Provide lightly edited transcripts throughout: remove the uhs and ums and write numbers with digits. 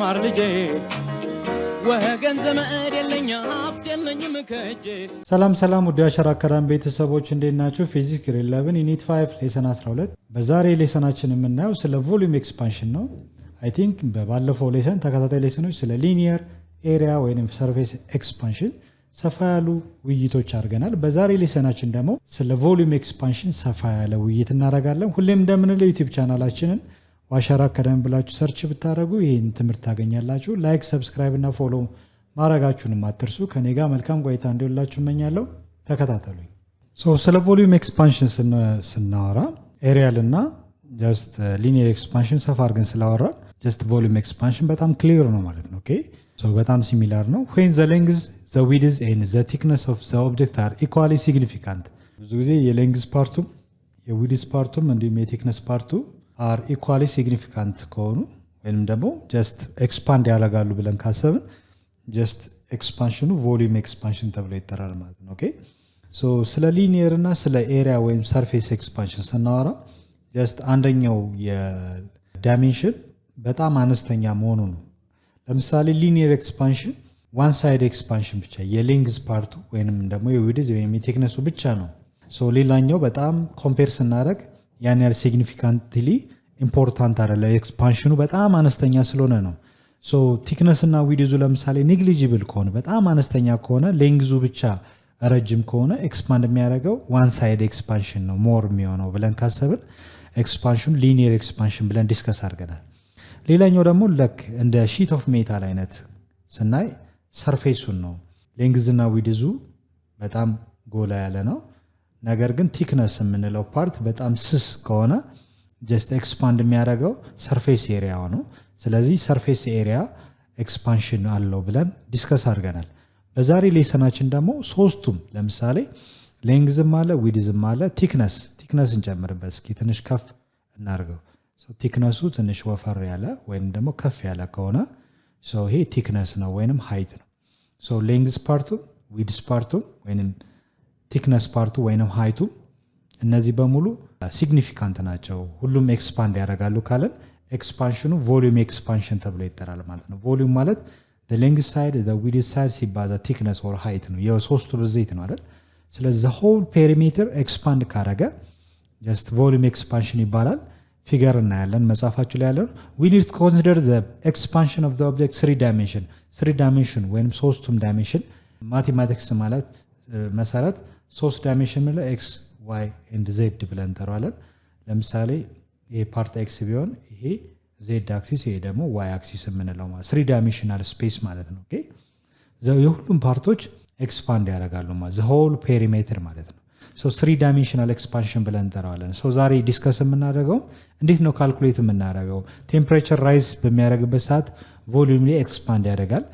ተማር ልጄ ወገን ዘመድ የለኝ ሀብት የለኝም ከእጄ። ሰላም ውድ የአሻራ አካዳሚ ቤተሰቦች እንዴት ናችሁ? ፊዚክስ ግሬድ 11 ዩኒት 5 ሌሰን 12 በዛሬ ሌሰናችን የምናየው ስለ ቮሊዩም ኤክስፓንሽን ነው። አይ ቲንክ በባለፈው ሌሰን ተከታታይ ሌሰኖች ስለ ሊኒየር ኤሪያ ወይም ሰርፌስ ኤክስፓንሽን ሰፋ ያሉ ውይይቶች አድርገናል። በዛሬ ሌሰናችን ደግሞ ስለ ቮሊዩም ኤክስፓንሽን ሰፋ ያለ ውይይት እናደርጋለን። ሁሌም እንደምንለው ዩቲዩብ ቻናላችንን አሻራ አካዳሚ ብላችሁ ሰርች ብታደርጉ ይህን ትምህርት ታገኛላችሁ። ላይክ፣ ሰብስክራይብ እና ፎሎ ማድረጋችሁንም አትርሱ። ከኔ ጋር መልካም ቆይታ እንዲሆንላችሁ እመኛለሁ። ተከታተሉኝ። ስለ ቮሊዩም ኤክስፓንሽን ስናወራ ኤሪያል እና ጀስት ሊኒየር ኤክስፓንሽን ሰፋ አድርገን ስላወራ ጀስት ቮሊዩም ኤክስፓንሽን በጣም ክሊር ነው ማለት ነው። ኦኬ በጣም ሲሚላር ነው። when the length, the width and the thickness of the object are equally significant ብዙ ጊዜ የሌንግዝ ፓርቱም የዊድዝ ፓርቱም እንዲሁም የቲክነስ ፓርቱ are equally significant ከሆኑ ወይም ደግሞ ጀስት ኤክስፓንድ ያደርጋሉ ብለን ካሰብን ጀስት ኤክስፓንሽኑ ቮሊዩም ኤክስፓንሽን ተብሎ ይጠራል ማለት ነው። ኦኬ ስለ ሊኒየር እና ስለ ኤሪያ ወይም ሰርፌስ ኤክስፓንሽን ስናወራ ጀስት አንደኛው የዳይሜንሽን በጣም አነስተኛ መሆኑ ነው። ለምሳሌ ሊኒየር ኤክስፓንሽን ዋን ሳይድ ኤክስፓንሽን ብቻ የሌንግዝ ፓርቱ ወይንም ደግሞ የዊድዝ ወይም የቴክነሱ ብቻ ነው። ሌላኛው በጣም ኮምፔር ስናደርግ ያን ያህል ሲግኒፊካንትሊ ኢምፖርታንት አይደለ፣ ኤክስፓንሽኑ በጣም አነስተኛ ስለሆነ ነው። ቲክነስ እና ዊድዙ ለምሳሌ ኔግሊጂብል ከሆነ በጣም አነስተኛ ከሆነ ሌንግዙ ብቻ ረጅም ከሆነ ኤክስፓንድ የሚያደርገው ዋን ሳይድ ኤክስፓንሽን ነው ሞር የሚሆነው ብለን ካሰብን ኤክስፓንሽኑ ሊኒየር ኤክስፓንሽን ብለን ዲስከስ አድርገናል። ሌላኛው ደግሞ ለክ እንደ ሺት ኦፍ ሜታል አይነት ስናይ ሰርፌሱን ነው። ሌንግዝና ዊድዙ በጣም ጎላ ያለ ነው። ነገር ግን ቲክነስ የምንለው ፓርት በጣም ስስ ከሆነ ጀስት ኤክስፓንድ የሚያደርገው ሰርፌስ ኤሪያ ነው። ስለዚህ ሰርፌስ ኤሪያ ኤክስፓንሽን አለው ብለን ዲስከስ አድርገናል። በዛሬ ሌሰናችን ደግሞ ሶስቱም ለምሳሌ ሌንግዝም አለ ዊድዝም አለ ቲክነስ እንጨምርበት እስኪ ትንሽ ከፍ እናርገው። ቲክነሱ ትንሽ ወፈር ያለ ወይም ደግሞ ከፍ ያለ ከሆነ ይሄ ቲክነስ ነው ወይንም ሃይት ነው። ሌንግዝ ፓርቱ ዊድዝ ፓርቱ ወይንም ቲክነስ ፓርቱ ወይንም ሃይቱ እነዚህ በሙሉ ሲግኒፊካንት ናቸው። ሁሉም ኤክስፓንድ ያደርጋሉ ካለን ኤክስፓንሽኑ ቮሊዩም ኤክስፓንሽን ተብሎ ይጠራል ማለት ነው። ቮሊዩም ማለት ሌንግዝ ሳይድ ዊድዝ ሳይድ ሲባዛ ቲክነስ ኦር ሃይት ነው። የሶስቱ ብዜት ነው አይደል? ስለዚህ ሆል ፔሪሜትር ኤክስፓንድ ካረገ ጀስት ቮሊዩም ኤክስፓንሽን ይባላል። ፊገር እናያለን መጽሐፋችሁ ላይ ያለው we need to consider the expansion of the object 3 dimension ወይም ሶስቱም ዳይሜንሽን ማቴማቲክስ ማለት መሰረት 3 ዳይሜንሽን ማለት x y and z ብለን እንጠራዋለን። ለምሳሌ ይሄ ፓርት x ቢሆን ይሄ z አክሲስ ይሄ ደግሞ y አክሲስ የምንለው ማለት 3 ዳይሜንሽናል ስፔስ ማለት ነው። ኦኬ የሁሉም ፓርቶች ኤክስፓንድ ያደርጋሉ ማለት the whole perimeter ማለት ነው። 3 ዳይሜንሽናል ኤክስፓንሽን ብለን እንጠራዋለን። ዛሬ ዲስከስ የምናደርገው እንዴት ነው ካልኩሌት የምናደርገው። ቴምፕሬቸር ራይዝ በሚያደርግበት ሰዓት ቮሊዩም ላይ ኤክስፓንድ ያደርጋል።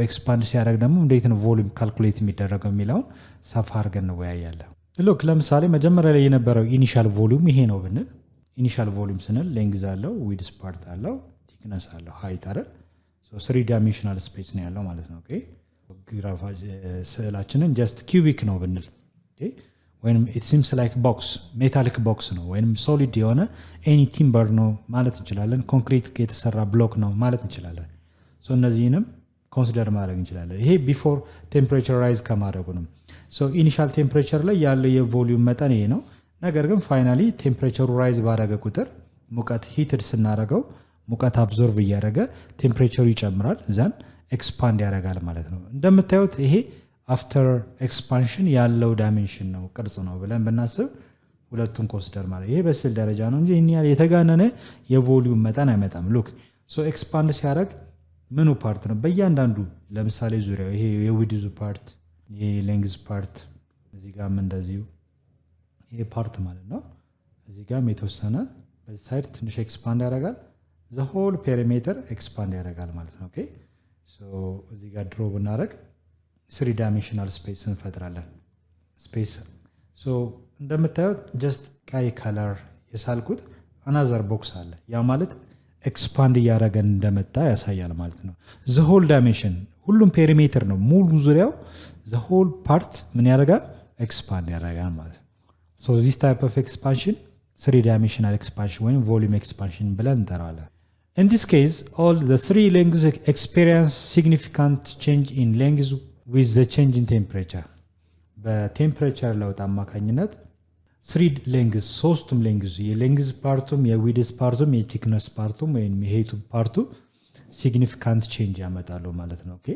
ኤክስፓንድ ሲያደርግ ደግሞ እንዴት ነው ቮሊዩም ካልኩሌት የሚደረገው የሚለውን ሰፋ አድርገን እንወያያለን። ሉክ ለምሳሌ መጀመሪያ ላይ የነበረው ኢኒሻል ቮሊዩም ይሄ ነው ብንል ኢኒሻል ቮሊዩም ስንል ሌንግዝ አለው ዊድዝ ፓርት አለው ቲክነስ አለው ሃይት አይደል። 3 ዳይሜንሽናል ስፔስ ነው ያለው ማለት ነው። ኦኬ ግራፍ ስዕላችንን ጀስት ኪዩቢክ ነው ብንል ወይም it seems like box ሜታሊክ ቦክስ ነው ወይም ሶሊድ የሆነ ኤኒ ቲምበር ነው ማለት እንችላለን። ኮንክሪት የተሰራ ብሎክ ነው ማለት እንችላለን። እነዚህንም ኮንሲደር ማድረግ እንችላለን። ይሄ ቢፎር ቴምፕሬቸር ራይዝ ከማድረጉ ነው። ኢኒሻል ቴምፕሬቸር ላይ ያለው የቮሊዩም መጠን ይሄ ነው። ነገር ግን ፋይናሊ ቴምፕሬቸሩ ራይዝ ባደረገ ቁጥር ሙቀት ሂትድ ስናደርገው ሙቀት አብዞርቭ እያደረገ ቴምፕሬቸሩ ይጨምራል ዘን ኤክስፓንድ ያደርጋል ማለት ነው። እንደምታዩት ይሄ አፍተር ኤክስፓንሽን ያለው ዳይሜንሽን ነው ቅርጽ ነው ብለን ብናስብ ሁለቱን ኮንሲደር ማለት ይሄ በስዕል ደረጃ ነው እንጂ ይሄን ያህል የተጋነነ የቮሊዩም መጠን አይመጣም። ሉክ ኤክስፓንድ ሲያደርግ ምኑ ፓርት ነው በእያንዳንዱ ለምሳሌ ዙሪያው ይሄ የዊድዙ ፓርት ይሄ ሌንግዝ ፓርት እዚህ ጋርም እንደዚሁ ይሄ ፓርት ማለት ነው። እዚህ ጋርም የተወሰነ በዚህ ሳይድ ትንሽ ኤክስፓንድ ያደርጋል። ዘ ሆል ፔሪሜትር ኤክስፓንድ ያደርጋል ማለት ነው። ኦኬ እዚህ ጋር ድሮ ብናደርግ 3 ዳይሜንሽናል ስፔስ እንፈጥራለን። ስፔስ እንደምታዩት ጀስት ቀይ ከለር የሳልኩት አናዘር ቦክስ አለ። ያ ማለት ኤክስፓንድ እያደረገን እንደመጣ ያሳያል ማለት ነው። ዘ ሆል ዳይሜንሽን ሁሉም ፔሪሜትር ነው ሙሉ ዙሪያው ዘ ሆል ፓርት ምን ያደርጋል ኤክስፓንድ ያደርጋል ማለት ነው። ዚስ ታይፕ ኦፍ ኤክስፓንሽን 3 ዳይሜንሽናል ኤክስፓንሽን ወይም ቮሊዩም ኤክስፓንሽን ብለን እንጠራዋለን። In this case, all the three lengths experience significant change in length with the change in temperature. በቴምፕሬቸር ለውጥ አማካኝነት ስሪ ሌንግዝ ሶስቱም ሌንግዝ የሌንግዝ ፓርቱም የዊድስ ፓርቱም የቲክነስ ፓርቱም ወይም የሄቱ ፓርቱ ሲግኒፊካንት ቼንጅ ያመጣሉ ማለት ነው። ኦኬ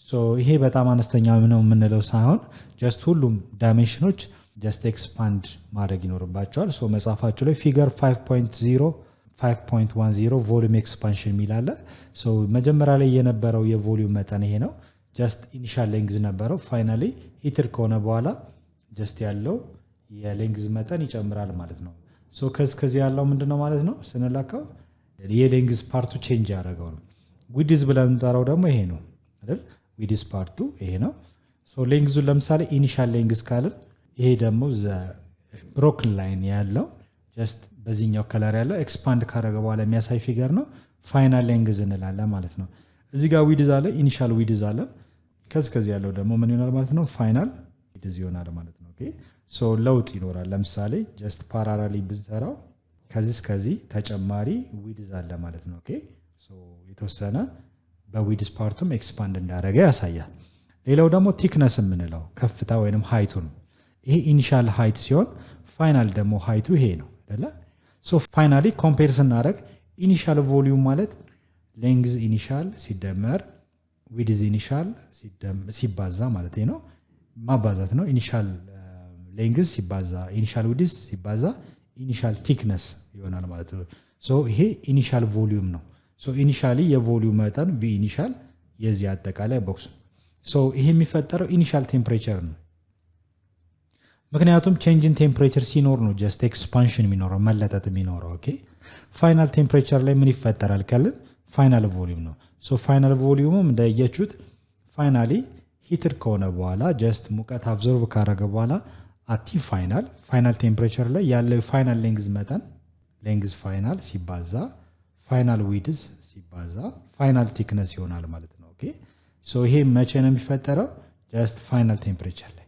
ሶ ይሄ በጣም አነስተኛ ነው የምንለው ሳይሆን ጀስት ሁሉም ዳይሜንሽኖች ጀስት ኤክስፓንድ ማድረግ ይኖርባቸዋል። ሶ መጽሐፋችሁ ላይ ፊገር 5.10 ቮሉም ኤክስፓንሽን የሚላለ ሶ መጀመሪያ ላይ የነበረው የቮሉም መጠን ይሄ ነው። ጀስት ኢኒሻል ሌንግዝ ነበረው። ፋይናሊ ሂትር ከሆነ በኋላ ጀስት ያለው የሌንግዝ መጠን ይጨምራል ማለት ነው። ሶ ከዚህ ያለው ምንድነው ማለት ነው ስንለካው የሌንግዝ ፓርቱ ቼንጅ ያደረገው ነው። ዊድዝ ብለን እንጠራው ደግሞ ይሄ ነው አይደል? ዊድዝ ፓርቱ ይሄ ነው። ሶ ሌንግዙን ለምሳሌ ኢኒሻል ሌንግዝ ካልን ይሄ ደግሞ ብሮክን ላይን ያለው ጀስት በዚህኛው ከለር ያለው ኤክስፓንድ ካደረገ በኋላ የሚያሳይ ፊገር ነው። ፋይናል ሌንግዝ እንላለን ማለት ነው። እዚህ ጋር ዊድዝ አለ፣ ኢኒሻል ዊድዝ አለ። ከዚህ ያለው ደግሞ ምን ይሆናል ማለት ነው? ፋይናል ዊድዝ ይሆናል ማለት ነው። ኦኬ ሶ ለውጥ ይኖራል። ለምሳሌ ጀስት ፓራራሊ ብንሰራው ከዚህ ተጨማሪ ዊድዝ አለ ማለት ነው። ኦኬ ሶ የተወሰነ በዊድዝ ፓርቱም ኤክስፓንድ እንዳደረገ ያሳያል። ሌላው ደግሞ ቲክነስ የምንለው ከፍታ ወይንም ሃይቱ ነው። ይሄ ኢኒሻል ሃይት ሲሆን ፋይናል ደግሞ ሃይቱ ይሄ ነው አይደለ? ሶ ፋይናሊ ኮምፔር ስናደርግ ኢኒሻል ቮሊዩም ማለት ሌንግዝ ኢኒሻል ሲደመር ዊድዝ ኢኒሻል ሲባዛ ማለት ነው። ማባዛት ነው። ኢኒሻል ሌንግዝ ሲባዛ ኢኒሻል ዊድዝ ሲባዛ ኢኒሻል ቲክነስ ይሆናል ማለት ነው። ሶ ይሄ ኢኒሻል ቮሊዩም ነው። ሶ ኢኒሻሊ የቮሊዩም መጠን ኢኒሻል የዚህ አጠቃላይ ቦክስ። ሶ ይሄ የሚፈጠረው ኢኒሻል ቴምፕሬቸር ነው። ምክንያቱም ቼንጅን ቴምፕሬቸር ሲኖር ነው ጀስት ኤክስፓንሽን የሚኖረው መለጠጥ የሚኖረው። ኦኬ ፋይናል ቴምፕሬቸር ላይ ምን ይፈጠራል ካልን ፋይናል ቮሊዩም ነው። ሶ ፋይናል ቮሊዩምም እንዳያችሁት ፋይናሊ ሂትር ከሆነ በኋላ ጀስት ሙቀት አብዞርቭ ካደረገ በኋላ አቲ ፋይናል ቴምፕሬቸር ላይ ያለው ፋይናል ሌንግዝ መጠን ሌንግዝ ፋይናል ሲባዛ ፋይናል ዊድዝ ሲባዛ ፋይናል ቲክነስ ይሆናል ማለት ነው። ኦኬ ሶ ይሄ መቼ ነው የሚፈጠረው? ጀስት ፋይናል ቴምፕሬቸር ላይ።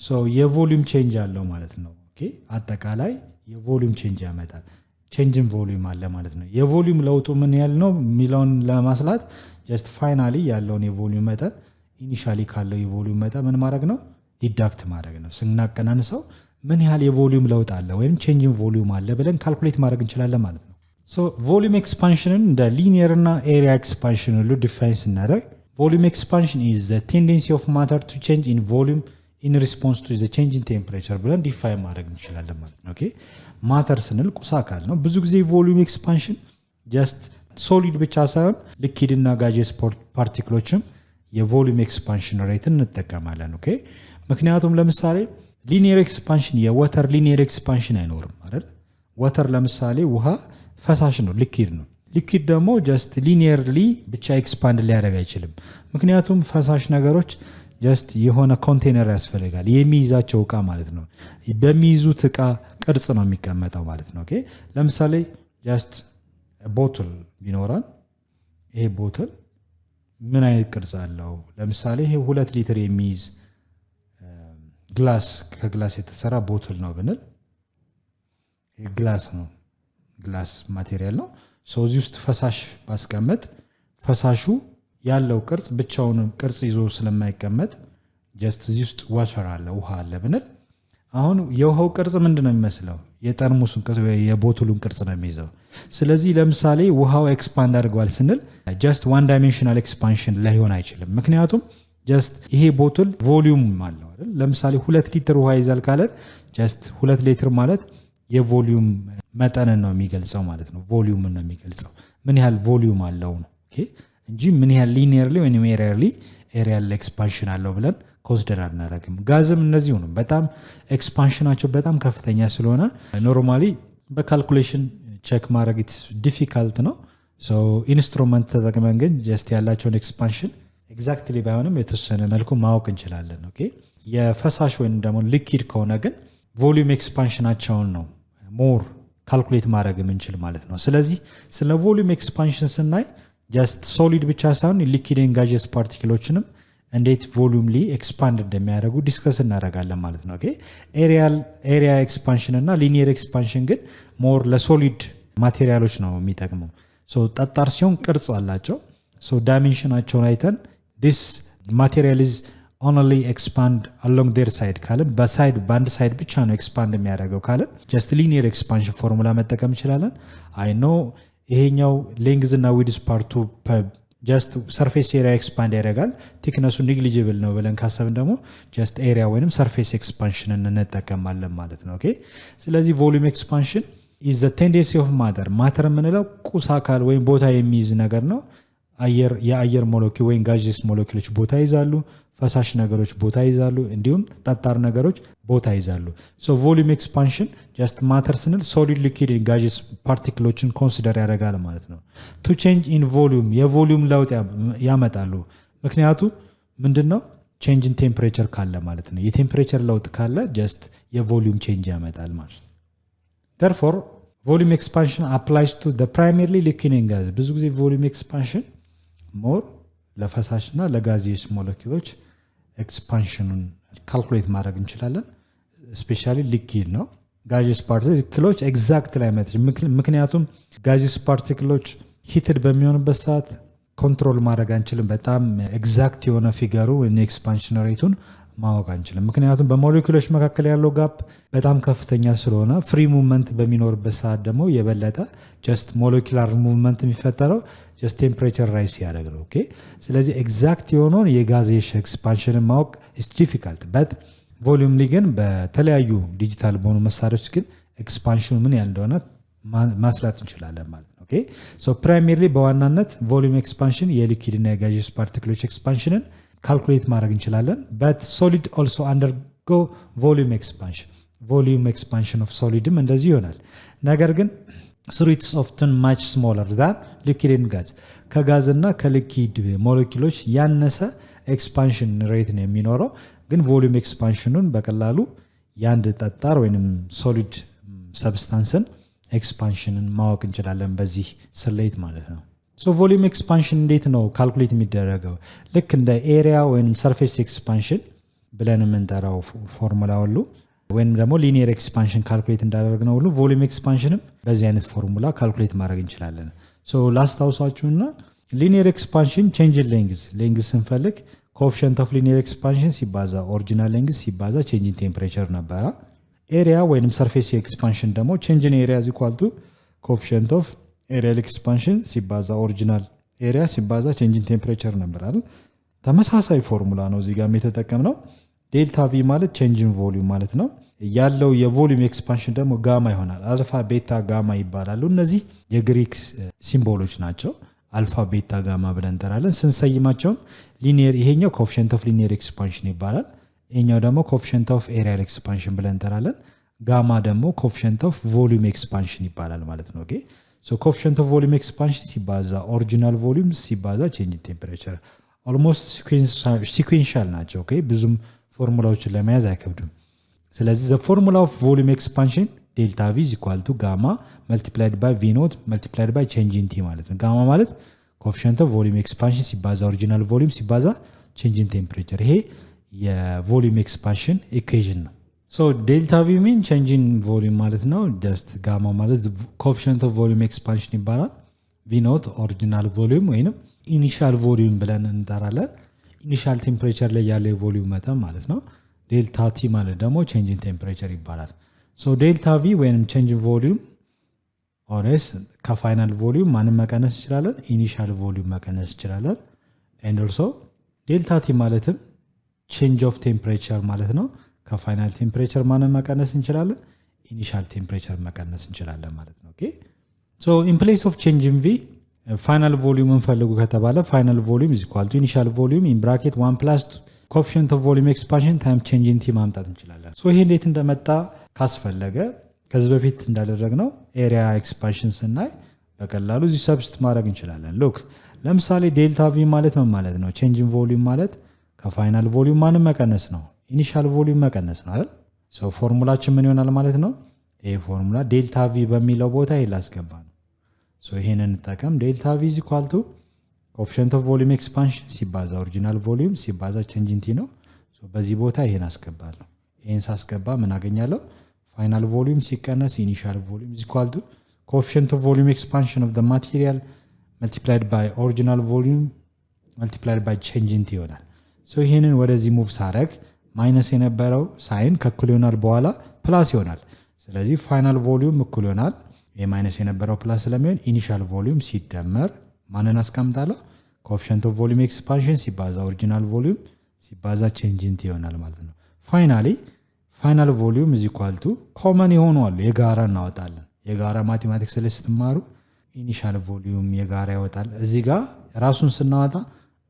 ሶ የቮሊዩም ቼንጅ አለው ማለት ነው። ኦኬ አጠቃላይ የቮሊዩም ቼንጅ ያመጣል። ቼንጅን ቮሊዩም አለ ማለት ነው። የቮሊዩም ለውጡ ምን ያህል ነው የሚለውን ለማስላት ጀስት ፋይናሊ ያለውን የቮሊዩም መጠን ኢኒሻሊ ካለው የቮሊዩም መጠን ምን ማድረግ ነው? ዲዳክት ማድረግ ነው። ስናቀናንሰው ምን ያህል የቮሊዩም ለውጥ አለ ወይም ቼንጅን ቮሊዩም አለ ብለን ካልኩሌት ማድረግ እንችላለን ማለት ነው። ሶ ቮሊዩም ኤክስፓንሽንን እንደ ሊኒየር እና ኤሪያ ኤክስፓንሽን ሁሉ ዲፋይን ስናደርግ ቮሊዩም ኤክስፓንሽን ኢዝ ዘ ቴንደንሲ ኦፍ ማተር ቱ ቼንጅ ኢን ቮሊዩም ኢን ሪስፖንስ ቱ ዘ ቼንጅ ኢን ቴምፕሬቸር ብለን ዲፋይን ማድረግ እንችላለን ማለት ነው። ኦኬ ማተር ስንል ቁስ አካል ነው። ብዙ ጊዜ ቮሊዩም ኤክስፓንሽን ጀስት ሶሊድ ብቻ ሳይሆን ሊኪድ እና ጋዜስ ፓርቲክሎችም የቮሊዩም ኤክስፓንሽን ሬትን እንጠቀማለን። ኦኬ ምክንያቱም ለምሳሌ ሊኒየር ኤክስፓንሽን የወተር ሊኒየር ኤክስፓንሽን አይኖርም አይደል? ወተር ለምሳሌ ውሃ ፈሳሽ ነው፣ ሊኪድ ነው። ሊኪድ ደግሞ ጀስት ሊኒየርሊ ብቻ ኤክስፓንድ ሊያደርግ አይችልም። ምክንያቱም ፈሳሽ ነገሮች ጀስት የሆነ ኮንቴነር ያስፈልጋል፣ የሚይዛቸው እቃ ማለት ነው። በሚይዙት እቃ ቅርጽ ነው የሚቀመጠው ማለት ነው። ኦኬ ለምሳሌ ጀስት ቦትል ቢኖረን ይሄ ቦትል ምን አይነት ቅርጽ አለው? ለምሳሌ ይሄ 2 ሊትር የሚይዝ ግላስ ከግላስ የተሰራ ቦትል ነው ብንል ግላስ ነው፣ ግላስ ማቴሪያል ነው። ሰው እዚህ ውስጥ ፈሳሽ ባስቀመጥ ፈሳሹ ያለው ቅርጽ ብቻውን ቅርጽ ይዞ ስለማይቀመጥ ጀስት እዚህ ውስጥ ዋተር አለ፣ ውሃ አለ ብንል አሁን የውሃው ቅርጽ ምንድነው የሚመስለው? የጠርሙሱን ቅርጽ ወይ የቦትሉን ቅርጽ ነው የሚይዘው። ስለዚህ ለምሳሌ ውሃው ኤክስፓንድ አድርጓል ስንል ጀስት ዋን ዳይሜንሽናል ኤክስፓንሽን ላይሆን አይችልም። ምክንያቱም ጀስት ይሄ ቦትል ቮሊዩም አለው አይደል? ለምሳሌ 2 ሊትር ውሃ ይዛል ካለን ጀስት 2 ሊትር ማለት የቮሊዩም መጠንን ነው የሚገልጸው ማለት ነው። ቮሊዩምን ነው የሚገልጸው ምን ያህል ቮሊዩም አለው ነው እንጂ ምን ያህል ሊኒየርሊ ወይም ኤሪያል ኤክስፓንሽን አለው ብለን ኮንሲደር አናደርግም። ጋዝም እነዚሁ ነው። በጣም ኤክስፓንሽናቸው በጣም ከፍተኛ ስለሆነ ኖርማሊ በካልኩሌሽን ቼክ ማድረግ ዲፊካልት ነው። ኢንስትሩመንት ተጠቅመን ግን ጀስት ያላቸውን ኤክስፓንሽን ኤግዛክትሊ ባይሆንም የተወሰነ መልኩ ማወቅ እንችላለን። ኦኬ የፈሳሽ ወይም ደግሞ ሊኪድ ከሆነ ግን ቮሊዩም ኤክስፓንሽናቸውን ነው ሞር ካልኩሌት ማድረግ የምንችል ማለት ነው። ስለዚህ ስለ ቮሊዩም ኤክስፓንሽን ስናይ ጀስት ሶሊድ ብቻ ሳይሆን ሊኪድ ኤንድ ጋዜስ ፓርቲክሎችንም እንዴት ቮሊዩምሊ ኤክስፓንድ እንደሚያደርጉ ዲስከስ እናደርጋለን ማለት ነው። ኦኬ ኤሪያ ኤክስፓንሽን እና ሊኒየር ኤክስፓንሽን ግን ሞር ለሶሊድ ማቴሪያሎች ነው የሚጠቅመው። ሶ ጠጣር ሲሆን ቅርጽ አላቸው ሶ ዳይሜንሽናቸውን አይተን this material is only expand along their side ካለን በአንድ ሳይድ ብቻ ነው ኤክስፓንድ የሚያደርገው ካለን just linear expansion ፎርሙላ መጠቀም እንችላለን I know ይሄኛው ሌንግዝ እና ዊድዝ ፓርቱ just surface area expand ያደርጋል ቲክነሱ negligible ነው ብለን ካሰብን ደግሞ just area ወይንም surface expansion እንጠቀማለን ማለት ነው ኦኬ ስለዚህ volume expansion is the tendency of matter የምንለው ቁስ አካል ወይም ቦታ የሚይዝ ነገር ነው የአየር ሞለኪል ወይም ጋዜስ ሞለኪሎች ቦታ ይዛሉ ፈሳሽ ነገሮች ቦታ ይዛሉ እንዲሁም ጠጣር ነገሮች ቦታ ይዛሉ so volume expansion just matter ስንል solid liquid and gaseous particles consider ያደርጋል ማለት ነው to change in volume የቮሊዩም ለውጥ ያመጣሉ ምክንያቱ ምንድነው change in temperature ካለ ማለት ነው የቴምፕሬቸር ለውጥ ካለ just የቮሊዩም change ያመጣል ማለት therefore volume expansion applies to the primarily liquid and gas ብዙ ጊዜ volume expansion more ለፈሳሽና ለጋዜስ ሞለኪሎች ኤክስፓንሽኑን ካልኩሌት ማድረግ እንችላለን ስፔሻሊ ሊኪድ ነው ጋዜስ ፓርቲክሎች ኤግዛክት ላይ ምክንያቱም ጋዜስ ፓርቲክሎች ሂትድ በሚሆንበት ሰዓት ኮንትሮል ማድረግ አንችልም በጣም ኤግዛክት የሆነ ፊገሩ ወይ ኤክስፓንሽን ሬቱን ማወቅ አንችልም ምክንያቱም በሞለኪሎች መካከል ያለው ጋፕ በጣም ከፍተኛ ስለሆነ ፍሪ ሙቭመንት በሚኖርበት ሰዓት ደግሞ የበለጠ just molecular movement የሚፈጠረው just temperature rise ያደርግ ነው ኦኬ ስለዚህ ኤግዛክት የሆነውን የጋዜስ ኤክስፓንሽን ማወቅ is difficult but volume ግን በተለያዩ ዲጂታል በሆኑ መሳሪያዎች ግን ኤክስፓንሽኑ ምን ያህል እንደሆነ ማስላት እንችላለን ማለት ነው ኦኬ so primarily በዋናነት volume expansion የሊኪድ እና የጋዜስ ፓርቲክሎች ኤክስፓንሽንን ካልኩሌት ማድረግ እንችላለን but solid also undergo volume expansion of solidም እንደዚህ ይሆናል ነገር ግን so it's often much smaller than liquid and gas ከጋዝና ከሊኪድ ሞለኪሎች ያነሰ ኤክስፓንሽን ሬት ነው የሚኖረው ግን volume expansionን በቀላሉ ያንድ ጠጣር ወይንም solid substanceን ኤክስፓንሽንን ማወቅ እንችላለን በዚህ ስሌት ማለት ነው so volume expansion እንዴት ነው ካልኩሌት የሚደረገው ልክ እንደ ኤሪያ ወይንም surface expansion ብለን የምንጠራው ፎርሙላ ሁሉ ወይንም ደግሞ linear expansion ካልኩሌት እንዳደረግነው ሁሉ volume expansionም በዚህ አይነት ፎርሙላ ካልኩሌት ማድረግ እንችላለን so ላስታውሳችሁና linear expansion change in length ስንፈልግ coefficient of linear expansion ሲባዛ original length ሲባዛ change in temperature ነበር area ወይንም surface expansion ደግሞ change in area is equal to coefficient of aerial expansion ሲባዛ original area ሲባዛ change in temperature ነበር አይደል ተመሳሳይ ፎርሙላ ነው እዚህ ጋር የተጠቀምነው ዴልታ ቪ ማለት change in volume ማለት ነው ያለው የቮሊዩም ኤክስፓንሽን ደግሞ ጋማ ይሆናል አልፋ ቤታ ጋማ ይባላሉ እነዚህ የግሪክ ሲምቦሎች ናቸው አልፋ ቤታ ጋማ ብለን እንጠራለን ስንሰይማቸው ሊኒየር ይሄኛው ኮኤፊሺየንት ኦፍ ሊኒየር ኤክስፓንሽን ይባላል ይሄኛው ደግሞ ኮኤፊሺየንት ኦፍ ኤሪያል ኤክስፓንሽን ብለን እንጠራለን ጋማ ደግሞ ኮኤፊሺየንት ኦፍ ቮሊዩም ኤክስፓንሽን ይባላል ማለት ነው ኦኬ ሶ ኮኤፊሺየንት ኦፍ ቮሊዩም ኤክስፓንሽን ሲባዛ ኦሪጂናል ቮሊዩም ሲባዛ ቼንጅ ኢን ቴምፕሬቸር ኦልሞስት ሲኩዌንሻል ናቸው ኦኬ ብዙም ፎርሙላዎችን ለመያዝ አይከብድም ስለዚህ the formula of volume expansion delta v is equal to gamma multiplied by v naught multiplied by change in t ማለት ነው ጋማ ማለት coefficient of volume expansion ሲባዛ original volume ሲባዛ change in temperature ይሄ የቮሊዩም ኤክስፓንሽን ኢኩዌሽን ነው so delta v mean change in volume ማለት ነው just gamma ማለት coefficient of volume expansion ይባላል v naught original volume ወይንም initial volume ብለን እንጠራለን initial temperature ላይ ያለው volume መጠን ማለት ነው ዴልታ ቲ ማለት ደግሞ change in temperature ይባላል so delta v ወይንም change in volume ኦርስ ከፋይናል ቮሊዩም ማንም መቀነስ እንችላለን ኢኒሻል ቮሊዩም መቀነስ እንችላለን and also delta t ማለትም change of temperature ማለት ነው ከፋይናል ቴምፕሬቸር ማንም መቀነስ እንችላለን ኢኒሻል ቴምፕሬቸር መቀነስ እንችላለን ማለት ነው ኦኬ so in place of change in v final volume እንፈልጉ ከተባለ final volume is equal to initial volume in bracket 1 plus coefficient of volume expansion time change in t ማምጣት እንችላለን so ይሄ እንዴት እንደመጣ ካስፈለገ ከዚህ በፊት እንዳደረግነው ኤሪያ ኤክስፓንሽን ስናይ በቀላሉ እዚህ ሰብስቲት ማድረግ እንችላለን ሉክ ለምሳሌ ዴልታ ቪ ማለት ምን ማለት ነው change in volume ማለት ከፋይናል ቮሊዩም ማንም መቀነስ ነው ኢኒሻል ቮሊዩም መቀነስ ነው አይደል so ፎርሙላችን ምን ይሆናል ማለት ነው ይሄ ፎርሙላ ዴልታ ቪ በሚለው ቦታ ይላስገባ ነው so ይሄንን እንጠቀም ዴልታ ቪ is equal to coefficient of volume expansion ሲባዛ original volume ሲባዛ change in t ነው so በዚህ ቦታ ይሄን አስገባለሁ ይሄን ሳስገባ ምን አገኛለሁ final volume ሲቀነስ initial volume is equal to coefficient of volume expansion of the material multiplied by original volume multiplied by change in t ይሆናል። ሶ ይሄንን ወደዚህ ሙቭ ሳረግ ማይነስ የነበረው ሳይን ከእኩል ይሆናል በኋላ ፕላስ ይሆናል። ስለዚህ ፋይናል ቮሊዩም እኩል ይሆናል የማይነስ የነበረው ፕላስ ስለሚሆን ኢኒሻል ቮሊዩም ሲደመር ማንን አስቀምጣለሁ? ኮኤፊሽንት ኦፍ ቮሊዩም ኤክስፓንሽን ሲባዛ ኦሪጂናል ቮሊዩም ሲባዛ ቼንጅ ኢን ቲ ይሆናል ማለት ነው። ፋይናል ቮሊዩም is equal to ኮመን የሆኑ አሉ የጋራ እናወጣለን። የጋራ ማቴማቲክስ ላይ ስትማሩ ኢኒሻል ቮሊዩም የጋራ ያወጣል። እዚህ ጋር ራሱን ስናወጣ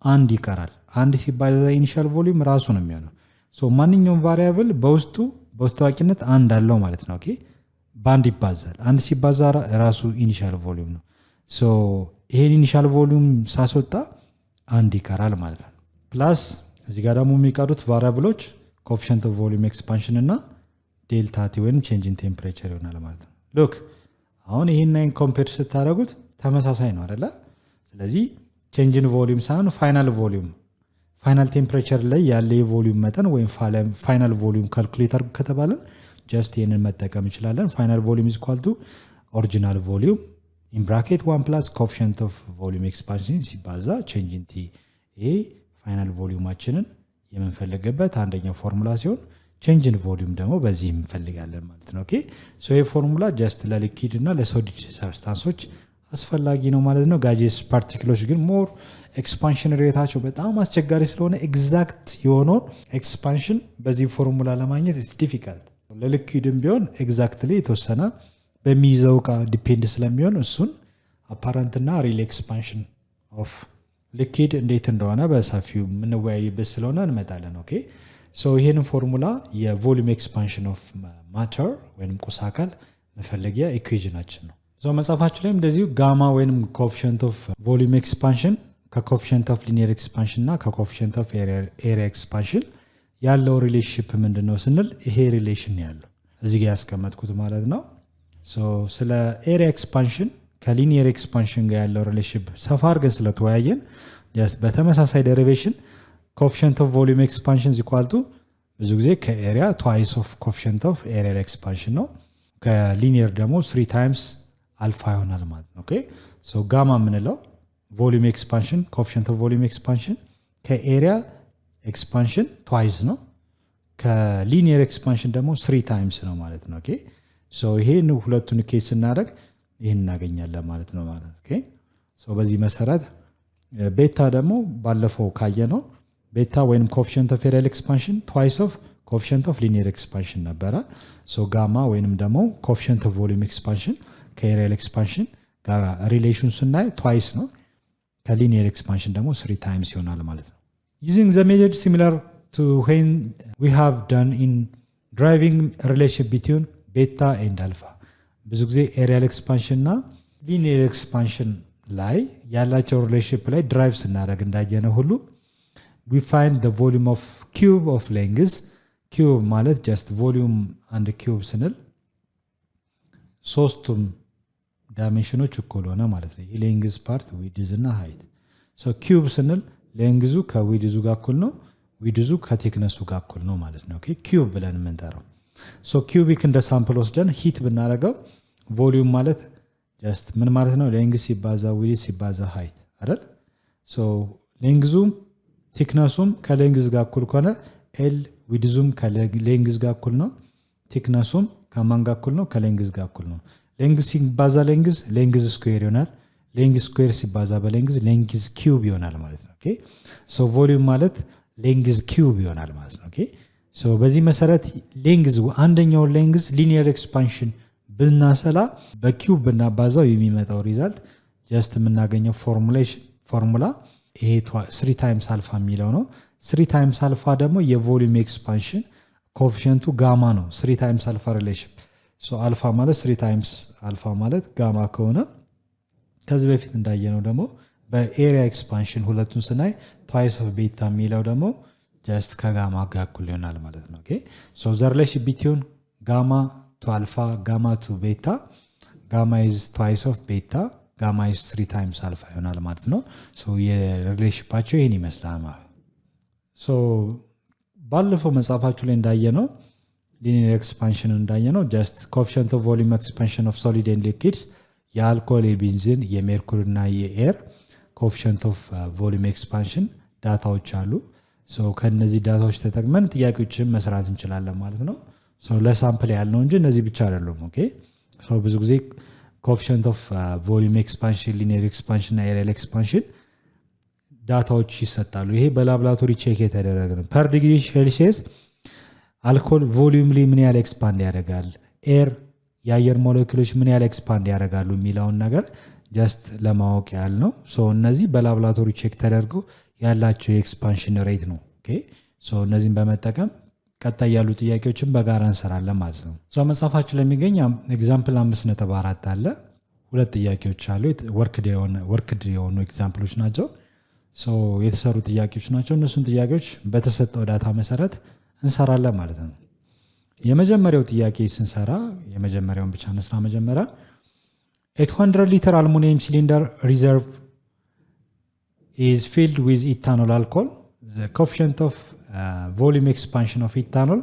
አንድ ይቀራል። አንድ ሲባዛ ኢኒሻል ቮሊዩም ራሱ ነው የሚሆነው። ሶ ማንኛውም ቫሪያብል በውስጡ በውስጣዊነት አንድ አለው ማለት ነው። ኦኬ በአንድ ይባዛል። አንድ ሲባዛ ራሱ ኢኒሻል ቮሊዩም ነው። ሶ ይሄን ኢኒሻል ቮሊዩም ሳስወጣ አንድ ይቀራል ማለት ነው። ፕላስ እዚህ ጋር ደግሞ የሚቀሩት ቫሪያብሎች ኮኤፊሽንት ኦፍ ቮሊዩም ኤክስፓንሽን እና ዴልታ ቲ ወይም ቼንጅ ኢን ቴምፕሬቸር ይሆናል ማለት ነው። ሉክ አሁን ይሄን ናይን ኮምፔር ስታደርጉት ተመሳሳይ ነው አይደለ? ስለዚህ ቼንጅ ኢን ቮሊዩም ሳይሆን ፋይናል ቮሊዩም ፋይናል ቴምፕሬቸር ላይ ያለ የቮሊዩም መጠን ወይም ፋይናል ቮሊዩም ካልኩሌተር ከተባለ ጀስት ይህንን መጠቀም እንችላለን። ፋይናል ቮሊዩም ኢዝ ኢኳል ቱ ኦሪጂናል ቮሊዩም ኢን ብራኬት 1 ፕላስ ኮኤፊሽንት ኦፍ ቮሊዩም ኤክስፓንሽን ሲባዛ ቼንጅ ኢን ቲ። ይሄ ፋይናል ቮሊዩማችንን የምንፈልግበት አንደኛው ፎርሙላ ሲሆን ቼንጅ ኢን ቮሊዩም ደግሞ በዚህ እንፈልጋለን ማለት ነው። ኦኬ ሶ ይሄ ፎርሙላ ጀስት ለሊኪድ እና ለሶሊድ ሰብስታንሶች አስፈላጊ ነው ማለት ነው። ጋዜስ ፓርቲክሎች ግን ሞር ኤክስፓንሽን ሬታቸው በጣም አስቸጋሪ ስለሆነ ኤግዛክት የሆነውን ኤክስፓንሽን በዚህ ፎርሙላ ለማግኘት ኢትስ ዲፊካልት። ለሊኪድም ቢሆን ኤግዛክትሊ የተወሰነ በሚይዘው እቃ ዲፔንድ ስለሚሆን እሱን አፓረንትና ሪል ኤክስፓንሽን ኦፍ ሊኪድ እንዴት እንደሆነ በሰፊው የምንወያይበት ስለሆነ እንመጣለን። ኦኬ ሶ ይሄንን ፎርሙላ የቮሊዩም ኤክስፓንሽን ኦፍ ማተር ወይም ቁስ አካል መፈለጊያ ኢኩዌሽናችን ነው። ሶ መጽሐፋችሁ ላይም እንደዚሁ ጋማ ወይም ኮኤፊሽንት ኦፍ ቮሊዩም ኤክስፓንሽን ከኮኤፊሽንት ኦፍ ሊኒየር ኤክስፓንሽን እና ከኮኤፊሽንት ኦፍ ኤሪያ ኤክስፓንሽን ያለው ሪሌሽንሺፕ ምንድነው ስንል ይሄ ሪሌሽን ያለው እዚህ ጋር ያስቀመጥኩት ማለት ነው። ሶ ስለ ኤሪያ ኤክስፓንሽን ከሊኒየር ኤክስፓንሽን ጋር ያለው ሪሌሽንሺፕ ሰፋ አድርገን ስለተወያየን በተመሳሳይ ዴሪቬሽን ኮኤፊሽንት ኦፍ ቮሊዩም ኤክስፓንሽን ኢኳል ቱ ብዙ ጊዜ ከኤሪያ ትዋይስ ኦፍ ኮኤፊሽንት ኦፍ ኤሪያ ኤክስፓንሽን ነው። ከሊኒየር ደግሞ 3 ታይምስ አልፋ ይሆናል ማለት ነው። ኦኬ ሶ ጋማ የምንለው ቮሊዩም ኤክስፓንሽን ኮኤፊሽንት ኦፍ ቮሊዩም ኤክስፓንሽን ከኤሪያ ኤክስፓንሽን ትዋይስ ነው። ከሊኒየር ኤክስፓንሽን ደግሞ 3 ታይምስ ነው ማለት ነው። ኦኬ ሶ ይሄን ሁለቱን ኬስ ስናደርግ ይሄን እናገኛለን ማለት ነው ማለት ኦኬ ሶ በዚህ መሰረት ቤታ ደግሞ ባለፈው ካየ ነው ቤታ ወይም ኮኤፊሽንት ኦፍ ኤሪያ ኤክስፓንሽን ትዋይስ ኦፍ ኮኤፊሽንት ኦፍ ሊኒየር ኤክስፓንሽን ነበረ። ሶ ጋማ ወይንም ደግሞ ኮኤፊሽንት ኦፍ ቮሊዩም ኤክስፓንሽን ከኤሪያ ኤክስፓንሽን ጋር ሪሌሽን ስናይ ትዋይስ ነው። ከሊኒየር ኤክስፓንሽን ደግሞ 3 ታይምስ ይሆናል ማለት ነው። using the method similar to when we have done in driving relationship between beta and alpha ብዙ ጊዜ ኤሪያል ኤክስፓንሽን እና ሊኒየር ኤክስፓንሽን ላይ ያላቸው ሪሌሽንሺፕ ላይ ድራይቭ ስናደርግ እንዳየነው ሁሉ we find the volume of cube of length cube ማለት just volume and cube ስንል ሶስቱም ዳይሜንሽኖች እኩል ሆነ ማለት ነው። ሌንግዝ ፓርት ዊድዝ እና ሃይት ሶ ኪዩብ ስንል ሌንግዙ ከዊድዙ ጋር እኩል ነው፣ ዊድዙ ከቴክነሱ ጋር እኩል ነው ማለት ነው። ኦኬ ኪዩብ ብለን የምንጠራው ሶ ኪዩቢክ እንደ ሳምፕል ወስደን ሂት ብናደርገው ቮሊዩም ማለት ጀስት ምን ማለት ነው? ሌንግዝ ሲባዛ ዊድዝ ሲባዛ ሃይት አይደል? ሶ ሌንግዙም ቴክነሱም ከሌንግዝ ጋር እኩል ከሆነ ኤል ዊድዙም ከሌንግዝ ጋር እኩል ነው፣ ቴክነሱም ከማን ጋር እኩል ነው? ከሌንግዝ ጋር እኩል ነው። ሌንግዝ ሲባዛ ሌንግዝ ስኩዌር ይሆናል። ሌንግዝ ስኩዌር ሲባዛ በሌንግዝ ሌንግዝ ኪዩብ ይሆናል ማለት ነው። ኦኬ ሶ ቮሊዩም ማለት ሌንግዝ ኪዩብ ይሆናል ማለት ነው። ኦኬ ሶ በዚህ መሰረት ሌንግዝ አንደኛው ሌንግዝ ሊኒየር ኤክስፓንሽን ብናሰላ በኪዩብ ብናባዛው የሚመጣው ሪዛልት ጀስት የምናገኘው ፎርሙላ ይሄ 3 ታይምስ አልፋ የሚለው ነው። 3 ታይምስ አልፋ ደግሞ የቮሊዩም ኤክስፓንሽን ኮኤፊሽንቱ ጋማ ነው። 3 ታይምስ አልፋ ሪሌሽን ሶ አልፋ ማለት 3 ታይምስ አልፋ ማለት ጋማ ከሆነ ከዚህ በፊት እንዳየነው ደግሞ በኤሪያ ኤክስፓንሽን ሁለቱን ስናይ ትዋይስ ኦፍ ቤታ የሚለው ደግሞ ጀስት ከጋማ ጋር እኩል ይሆናል ማለት ነው። ኦኬ ሶ ዘ ሪሌሽን ቢትዊን ጋማ ቱ አልፋ ጋማ ቱ ቤታ ጋማ ኢዝ ትዋይስ ኦፍ ቤታ ጋማ ኢዝ 3 ታይምስ አልፋ ይሆናል ማለት ነው። ሶ የሪሌሽንባቸው ይሄን ይመስላል ማለት ሶ ባለፈው መጽሐፋችሁ ላይ እንዳየነው ሊኒየር ኤክስፓንሽን እንዳየነው ጀስት ኮኤፊሽንት ኦፍ ቮሊዩም ኤክስፓንሽን ኦፍ ሶሊድ ኤንድ ሊኩዊድስ የአልኮል፣ የቤንዚን፣ የሜርኩሪ እና የኤር ኮኤፊሽንት ኦፍ ቮሊዩም ኤክስፓንሽን ዳታዎች አሉ። ከነዚህ ዳታዎች ተጠቅመን ጥያቄዎችን መስራት እንችላለን ማለት ነው። ለሳምፕል ያልነው እንጂ እነዚህ ብቻ አይደሉም። ኦኬ ብዙ ጊዜ ኮኤፊሽንት ኦፍ ቮሊዩም ኤክስፓንሽን፣ ሊኒየር ኤክስፓንሽን እና ኤሪያል ኤክስፓንሽን ዳታዎች ይሰጣሉ። ይሄ በላብራቶሪ ቼክ የተደረገ ነው። ፐር ዲግሪ ሴልሲየስ አልኮል ቮሊዩም ላይ ምን ያህል ኤክስፓንድ ያደርጋል፣ ኤር የአየር ሞለኪሎች ምን ያህል ኤክስፓንድ ያደርጋሉ የሚለውን ነገር ጀስት ለማወቅ ያህል ነው። እነዚህ በላብራቶሪ ቼክ ተደርገው ያላቸው የኤክስፓንሽን ሬት ነው። እነዚህን በመጠቀም ቀጣይ ያሉ ጥያቄዎችን በጋራ እንሰራለን ማለት ነው። መጽሐፋችሁ ለሚገኝ ኤግዛምፕል 5.4 አለ። 2 ጥያቄዎች አሉ። ወርክድ የሆኑ ኤግዛምፕሎች ናቸው። የተሰሩ ጥያቄዎች ናቸው። እነሱን ጥያቄዎች በተሰጠው ዳታ መሰረት እንሰራለን ማለት ነው። የመጀመሪያው ጥያቄ ስንሰራ የመጀመሪያውን ብቻ ነስራ መጀመሪያ 800 ሊትር አልሙኒየም ሲሊንደር ሪዘርቭ is filled with ethanol alcohol. The coefficient of volume expansion of ethanol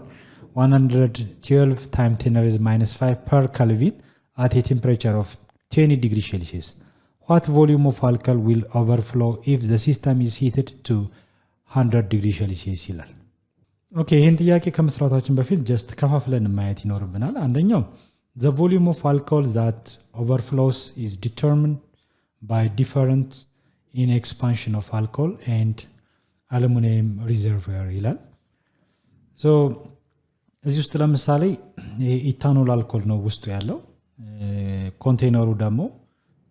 112 times 10 raised minus 5 per Kelvin at a temperature of 20 degrees Celsius. What volume of alcohol will overflow if the system is heated to 100 degrees Celsius ይላል። ኦኬ ይህን ጥያቄ ከመስራታችን በፊት ጀስት ከፋፍለን ማየት ይኖርብናል። አንደኛው the volume of alcohol that overflows is determined by different in expansion of alcohol and aluminum reservoir ይላል። እዚህ ውስጥ ለምሳሌ ኢታኖል አልኮል ነው ውስጡ ያለው። ኮንቴነሩ ደግሞ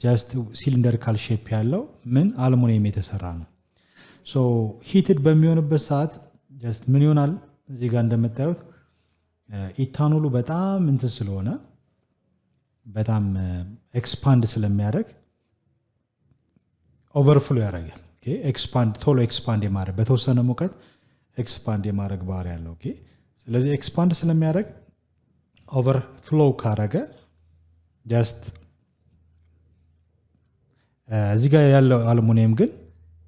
ጀስት ሲሊንደሪካል ሼፕ ያለው ምን አልሙኒየም የተሰራ ነው። ሂትድ በሚሆንበት ሰዓት ጀስት ምን ይሆናል? እዚህ ጋር እንደምታዩት ኢታኖሉ በጣም እንትን ስለሆነ በጣም ኤክስፓንድ ስለሚያደርግ ኦቨርፍሎ ያደርጋል። ቶሎ ኤክስፓንድ የማድረግ በተወሰነ ሙቀት ኤክስፓንድ የማድረግ ባህሪ ያለው። ስለዚህ ኤክስፓንድ ስለሚያደርግ ኦቨርፍሎ ካረገ ጀስት እዚህ ጋር ያለው አልሙኒየም ግን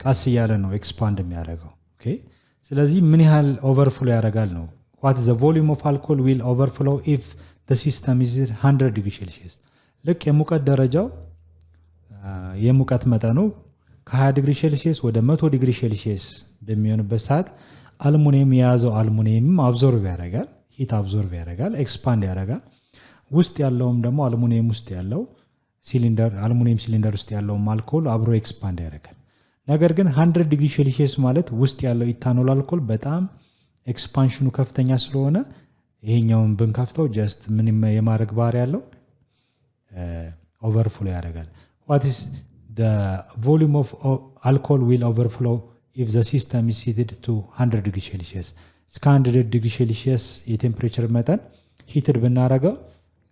ቀስ እያለ ነው ኤክስፓንድ የሚያደርገው። ስለዚህ ምን ያህል ኦቨርፍሎ ያደርጋል ነው what the volume of alcohol will overflow if the system is 100 degree Celsius። ልክ የሙቀት ደረጃው የሙቀት መጠኑ ከ20 ዲግሪ ሴልሲየስ ወደ 100 ዲግሪ ሴልሲየስ በሚሆንበት ሰዓት አልሙኒየም የያዘው አልሙኒየም አብዞርቭ ያደርጋል፣ ሂት አብዞርቭ ያደርጋል፣ ኤክስፓንድ ያደርጋል። ውስጥ ያለውም ደግሞ አልሙኒየም ውስጥ ያለው ሲሊንደር አልሙኒየም ሲሊንደር ውስጥ ያለው አልኮል አብሮ ኤክስፓንድ ያደርጋል። ነገር ግን 100 ዲግሪ ሴልሲየስ ማለት ውስጥ ያለው ኢታኖል አልኮል በጣም ኤክስፓንሽኑ ከፍተኛ ስለሆነ ይሄኛውን ብንከፍተው ጀስት ምን የማድረግ ባህሪ ያለው ኦቨርፍሎ ያደርጋል። what is the volume of alcohol will overflow if the system is heated to 100 degree Celsius? እስከ 100 ዲግሪ ሴልሲየስ የቴምፕሬቸር መጠን ሂትድ ብናደርገው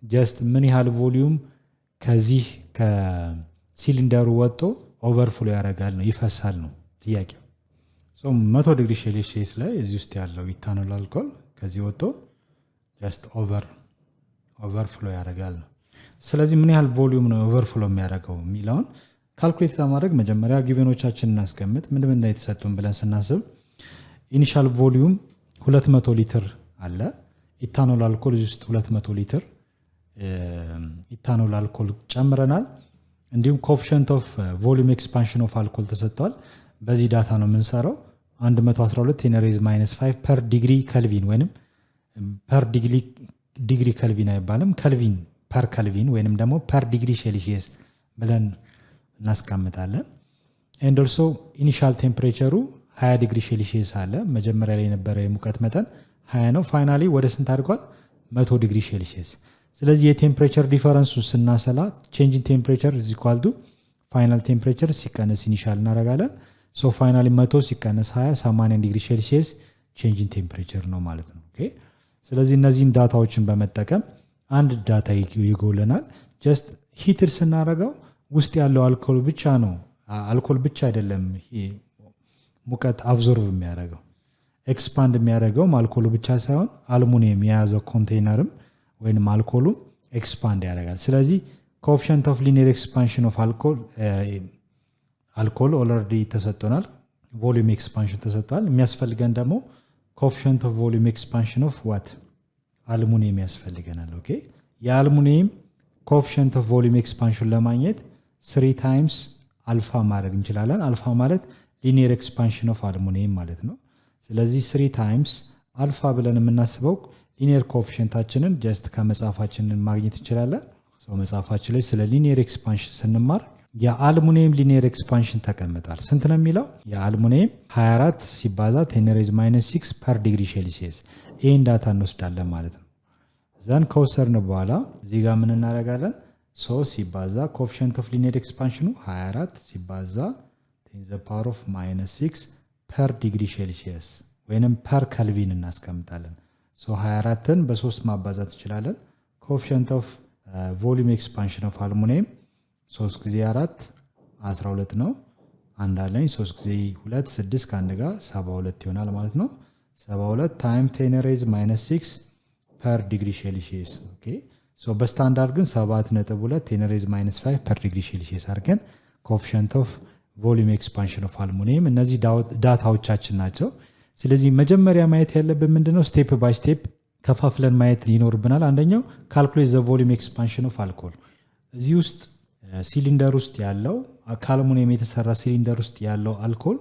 ጀስት ምን ያህል ቮሊዩም ከዚህ ከሲሊንደሩ ወጥቶ ኦቨርፍሎ ያደርጋል ነው ይፈሳል ነው ጥያቄው። 100 ዲግሪ ሴልሲየስ ላይ እዚህ ውስጥ ያለው ኢታኖል አልኮል ከዚህ ወጥቶ ጀስት ኦቨርፍሎ ያደርጋል ነው። ስለዚህ ምን ያህል ቮሊዩም ነው ኦቨርፍሎ የሚያደርገው የሚለውን ካልኩሌት ለማድረግ መጀመሪያ ጊቨኖቻችንን እናስቀምጥ። ምንድን ነው የተሰጡን ብለን ስናስብ ኢኒሻል ቮሊዩም 200 ሊትር አለ። ኢታኖል አልኮል እዚህ ውስጥ 200 ሊትር ኢታኖል አልኮል ጨምረናል። እንዲሁም ኮኤፊሽንት ኦፍ ቮሊዩም ኤክስፓንሽን ኦፍ አልኮል ተሰጥቷል። በዚህ ዳታ ነው የምንሰራው 112 10 raised minus 5 ፐር ዲግሪ ከልቪን ወይንም ፐር ዲግሪ ከልቪን አይባልም ከልቪን ፐር ከልቪን ወይንም ደግሞ ፐር ዲግሪ ሴልሲየስ ብለን እናስቀምጣለን። ኤንድ ኦልሶ ኢኒሻል ቴምፕሬቸሩ 20 ዲግሪ ሴልሲየስ አለ። መጀመሪያ ላይ የነበረ የሙቀት መጠን 20 ነው። ፋይናሊ ወደ ስንት አድርጓል? 100 ዲግሪ ሴልሲየስ። ስለዚህ የቴምፕሬቸር ዲፈረንሱ ስናሰላ ቼንጅ ኢን ቴምፕሬቸር ኢዝ ኢኳል ቱ ፋይናል ቴምፕሬቸር ሲቀነስ ኢኒሻል እናደርጋለን። ሶ ፋይናሊ 100 ሲቀነስ 20 80 ዲግሪ ሴልሲየስ ቼንጅ ኢን ቴምፕሬቸር ነው ማለት ነው። ኦኬ ስለዚህ እነዚህን ዳታዎችን በመጠቀም አንድ ዳታ ይጎለናል። ጀስት ሂትድ ስናደርገው ውስጥ ያለው አልኮል ብቻ ነው አልኮል ብቻ አይደለም ሙቀት አብዞርቭ የሚያደርገው ኤክስፓንድ የሚያደርገው አልኮሉ ብቻ ሳይሆን አልሙኒየም የያዘው ኮንቴይነርም ወይንም አልኮሉ ኤክስፓንድ ያደርጋል። ስለዚህ ኮኤፊሽንት ኦፍ ሊኒየር ኤክስፓንሽን ኦፍ አልኮል ኦልሬዲ ተሰጥቶናል። ቮሊዩም ኤክስፓንሽን ተሰጥቷል። የሚያስፈልገን ደግሞ ኮኤፊሽንት ኦፍ ቮሊዩም ኤክስፓንሽን ኦፍ ዋት አልሙኒየም ያስፈልገናል። ኦኬ የአልሙኒየም ኮኤፊሽንት ኦፍ ቮሊዩም ኤክስፓንሽን ለማግኘት 3 ታይምስ አልፋ ማድረግ እንችላለን። አልፋ ማለት ሊኒየር ኤክስፓንሽን ኦፍ አልሙኒየም ማለት ነው። ስለዚህ 3 ታይምስ አልፋ ብለን የምናስበው ሊኒየር ኮኤፊሽንታችንን ጀስት ከመጽሐፋችንን ማግኘት እንችላለን። መጽሐፋችን ላይ ስለ ሊኒየር ኤክስፓንሽን ስንማር የአልሙኒየም ሊኒየር ኤክስፓንሽን ተቀምጧል። ስንት ነው የሚለው? የአልሙኒየም 24 ሲባዛ 10⁻⁻6 ፐር ዲግሪ ሴልሲየስ። ይህን ዳታ እንወስዳለን ማለት ነው። ዘን ከወሰድን በኋላ እዚህ ጋር ምን እናደርጋለን? 3 ሲባዛ ኮኤፊሽንት ኦፍ ሊኒየር ኤክስፓንሽኑ 24 ሲባዛ 10⁻⁻6 ፐር ዲግሪ ሴልሲየስ ወይንም ፐር ከልቪን እናስቀምጣለን። 24ን በ3 ማባዛት እንችላለን። ኮኤፊሽንት ኦፍ ቮሊዩም ኤክስፓንሽን ኦፍ አልሙኒየም 3 ጊዜ 4 12 ነው። አንድ አለኝ 3 ጊዜ 2 6 ከአንድ ጋር 72 ይሆናል ማለት ነው። 72 ታይም 10⁻⁻6 ፐር ዲግሪ ሴልሲየስ። ኦኬ ሶ በስታንዳርድ ግን 7.2 10⁻⁻5 ፐር ዲግሪ ሴልሲየስ አድርገን ኮኤፊሽንት ኦፍ ቮሊዩም ኤክስፓንሽን ኦፍ አልሙኒየም እነዚህ ዳታዎቻችን ናቸው። ስለዚህ መጀመሪያ ማየት ያለብን ምንድነው? ስቴፕ ባይ ስቴፕ ከፋፍለን ማየት ይኖርብናል። አንደኛው ካልኩሌት ዘ ቮሊዩም ኤክስፓንሽን ኦፍ አልኮል። እዚህ ውስጥ ሲሊንደር ውስጥ ያለው ከአልሙኒየም የተሰራ ሲሊንደር ውስጥ ያለው አልኮል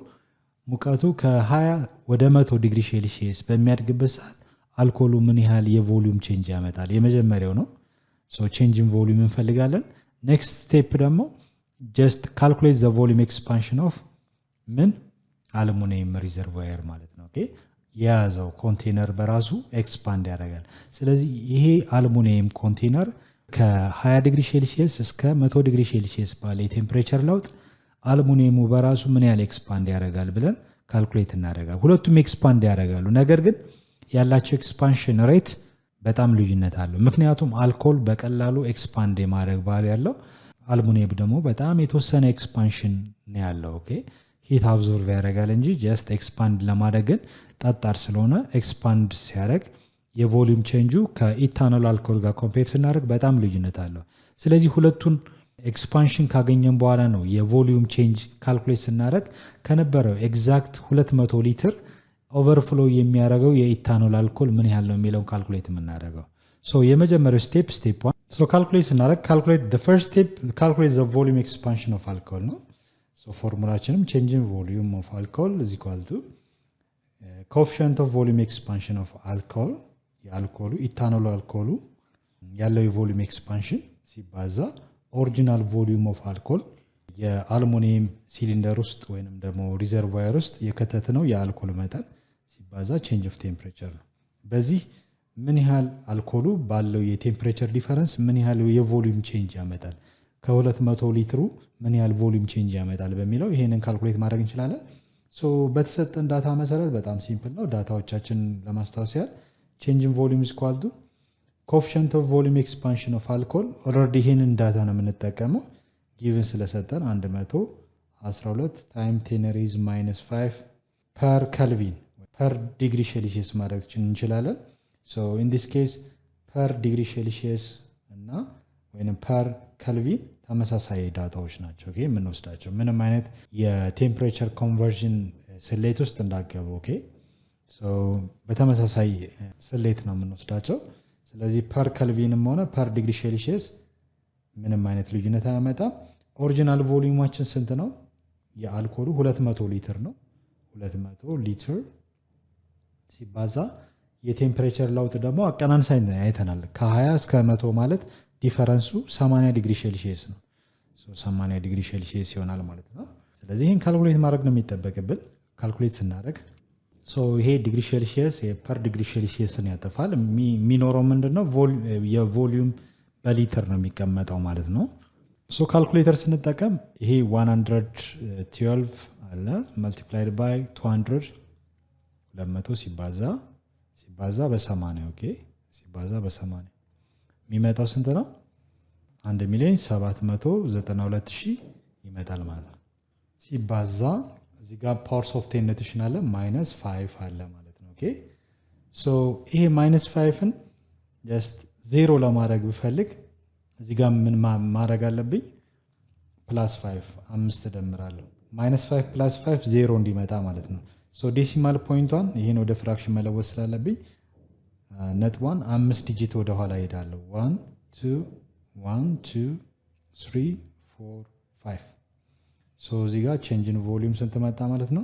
ሙቀቱ ከ20 ወደ 100 ዲግሪ ሴልሲየስ በሚያድግበት ሰዓት አልኮሉ ምን ያህል የቮሊዩም ቼንጅ ያመጣል? የመጀመሪያው ነው። ሶ ቼንጅን ቮሊዩም እንፈልጋለን። ኔክስት ስቴፕ ደግሞ ጀስት ካልኩሌት ዘ ቮሊዩም ኤክስፓንሽን ኦፍ ምን አልሙኒየም ሪዘርቫየር ማለት ነው። ኦኬ የያዘው ኮንቴነር በራሱ ኤክስፓንድ ያደርጋል። ስለዚህ ይሄ አልሙኒየም ኮንቴነር ከ20 ዲግሪ ሴልሲየስ እስከ 100 ዲግሪ ሴልሲየስ ባለ የቴምፕሬቸር ለውጥ አልሙኒየሙ በራሱ ምን ያህል ኤክስፓንድ ያደርጋል ብለን ካልኩሌት እናደርጋል። ሁለቱም ኤክስፓንድ ያደርጋሉ፣ ነገር ግን ያላቸው ኤክስፓንሽን ሬት በጣም ልዩነት አለው። ምክንያቱም አልኮል በቀላሉ ኤክስፓንድ የማድረግ ባህሪ ያለው፣ አልሙኒየም ደግሞ በጣም የተወሰነ ኤክስፓንሽን ነው ያለው። ኦኬ ሂት አብዞርቭ ያደርጋል እንጂ ጀስት ኤክስፓንድ ለማድረግ ግን ጠጣር ስለሆነ ኤክስፓንድ ሲያደርግ የቮሊዩም ቼንጁ ከኢታኖል አልኮል ጋር ኮምፔር ስናደርግ በጣም ልዩነት አለው። ስለዚህ ሁለቱን ኤክስፓንሽን ካገኘን በኋላ ነው የቮሊዩም ቼንጅ ካልኩሌት ስናደርግ ከነበረው ኤግዛክት 200 ሊትር ኦቨርፍሎ የሚያደርገው የኢታኖል አልኮል ምን ያህል ነው የሚለውን ካልኩሌት የምናደርገው። የመጀመሪያው ስቴፕ 1 ካልኩሌት ስናደርግ ፈርስት ስቴፕ ካልኩሌት ዘ ቮሊዩም ኤክስፓንሽን ኦፍ አልኮል ነው። ፎርሙላችንም ቼንጅን ቮሊዩም ኦፍ አልኮል ኢዝ ኢኳል ቱ ኮኤፊሽንት ኦፍ ቮሊዩም ኤክስፓንሽን ኦፍ አልኮል የአልኮሉ ኢታኖል አልኮሉ ያለው የቮሊዩም ኤክስፓንሽን ሲባዛ ኦሪጂናል ቮሊዩም ኦፍ አልኮል የአልሙኒየም ሲሊንደር ውስጥ ወይንም ደግሞ ሪዘርቫየር ውስጥ የከተትነው የአልኮል መጠን ሲባዛ ቼንጅ ኦፍ ቴምፕሬቸር ነው። በዚህ ምን ያህል አልኮሉ ባለው የቴምፕሬቸር ዲፈረንስ ምን ያህል የቮሊዩም ቼንጅ ያመጣል፣ ከ200 ሊትሩ ምን ያህል ቮሊዩም ቼንጅ ያመጣል በሚለው ይሄንን ካልኩሌት ማድረግ እንችላለን። በተሰጠን ዳታ መሰረት በጣም ሲምፕል ነው። ዳታዎቻችን ለማስታወስ ያህል ቼንጅን ቮሊዩም ኢዝ ኢኳል ቱ ኮኤፊሽንት ኦፍ ቮሊዩም ኤክስፓንሽን ኦፍ አልኮል። ኦልሬዲ ይሄንን ዳታ ነው የምንጠቀመው ጊቭን ስለሰጠን 112 ታይም 10⁻⁻5 ፐር ከልቪን ፐር ዲግሪ ሴልሲየስ ማድረግ እንችላለን። ኢን ዲስ ኬስ ፐር ዲግሪ ሴልሲየስ እና ወይም ፐር ከልቪን ተመሳሳይ ዳታዎች ናቸው የምንወስዳቸው። ምንም አይነት የቴምፕሬቸር ኮንቨርዥን ስሌት ውስጥ እንዳገቡ በተመሳሳይ ስሌት ነው የምንወስዳቸው። ስለዚህ ፐር ከልቪንም ሆነ ፐር ዲግሪ ሴልሲየስ ምንም አይነት ልዩነት አያመጣም። ኦሪጂናል ቮሊዩማችን ስንት ነው? የአልኮሉ 200 ሊትር ነው። 200 ሊትር ሲባዛ የቴምፕሬቸር ለውጥ ደግሞ አቀናንሳይ አይተናል። ከ20 እስከ 100 ማለት ዲፈረንሱ 80 ዲግሪ ሴልሲየስ ነው። 80 ዲግሪ ሴልሲየስ ይሆናል ማለት ነው። ስለዚህ ይህን ካልኩሌት ማድረግ ነው የሚጠበቅብን። ካልኩሌት ስናደርግ ይሄ ዲግሪ ሴልሲየስ የፐር ዲግሪ ሴልሲየስን ያጠፋል። የሚኖረው ምንድነው? የቮሊዩም በሊትር ነው የሚቀመጠው ማለት ነው። ካልኩሌተር ስንጠቀም ይሄ 112 አለ መልቲፕላይድ ባይ 200 200 ሲባዛ በ80 ኦኬ ሲባዛ በ80 የሚመጣው ስንት ነው? 1,792,000 ይመጣል ማለት ነው። ሲባዛ እዚህ ጋር ፓወር ኦፍ 10 ኖቴሽን አለ -5 አለ ማለት ነው። ኦኬ ይሄ -5ን ጀስት ዜሮ ለማድረግ ብፈልግ እዚህ ጋር ምን ማድረግ አለብኝ? +5 5 ደምራለሁ። -5 +5 ዜሮ እንዲመጣ ማለት ነው። ዴሲማል ፖይንቷን ይሄን ወደ ፍራክሽን መለወጥ ስላለብኝ ነጥቧን 5 ዲጂት ወደ ኋላ ሄዳለሁ። 1 2 1 2 3 4 5 ሶ እዚህ ጋር ቼንጅ ኢን ቮሊዩም ስንት መጣ ማለት ነው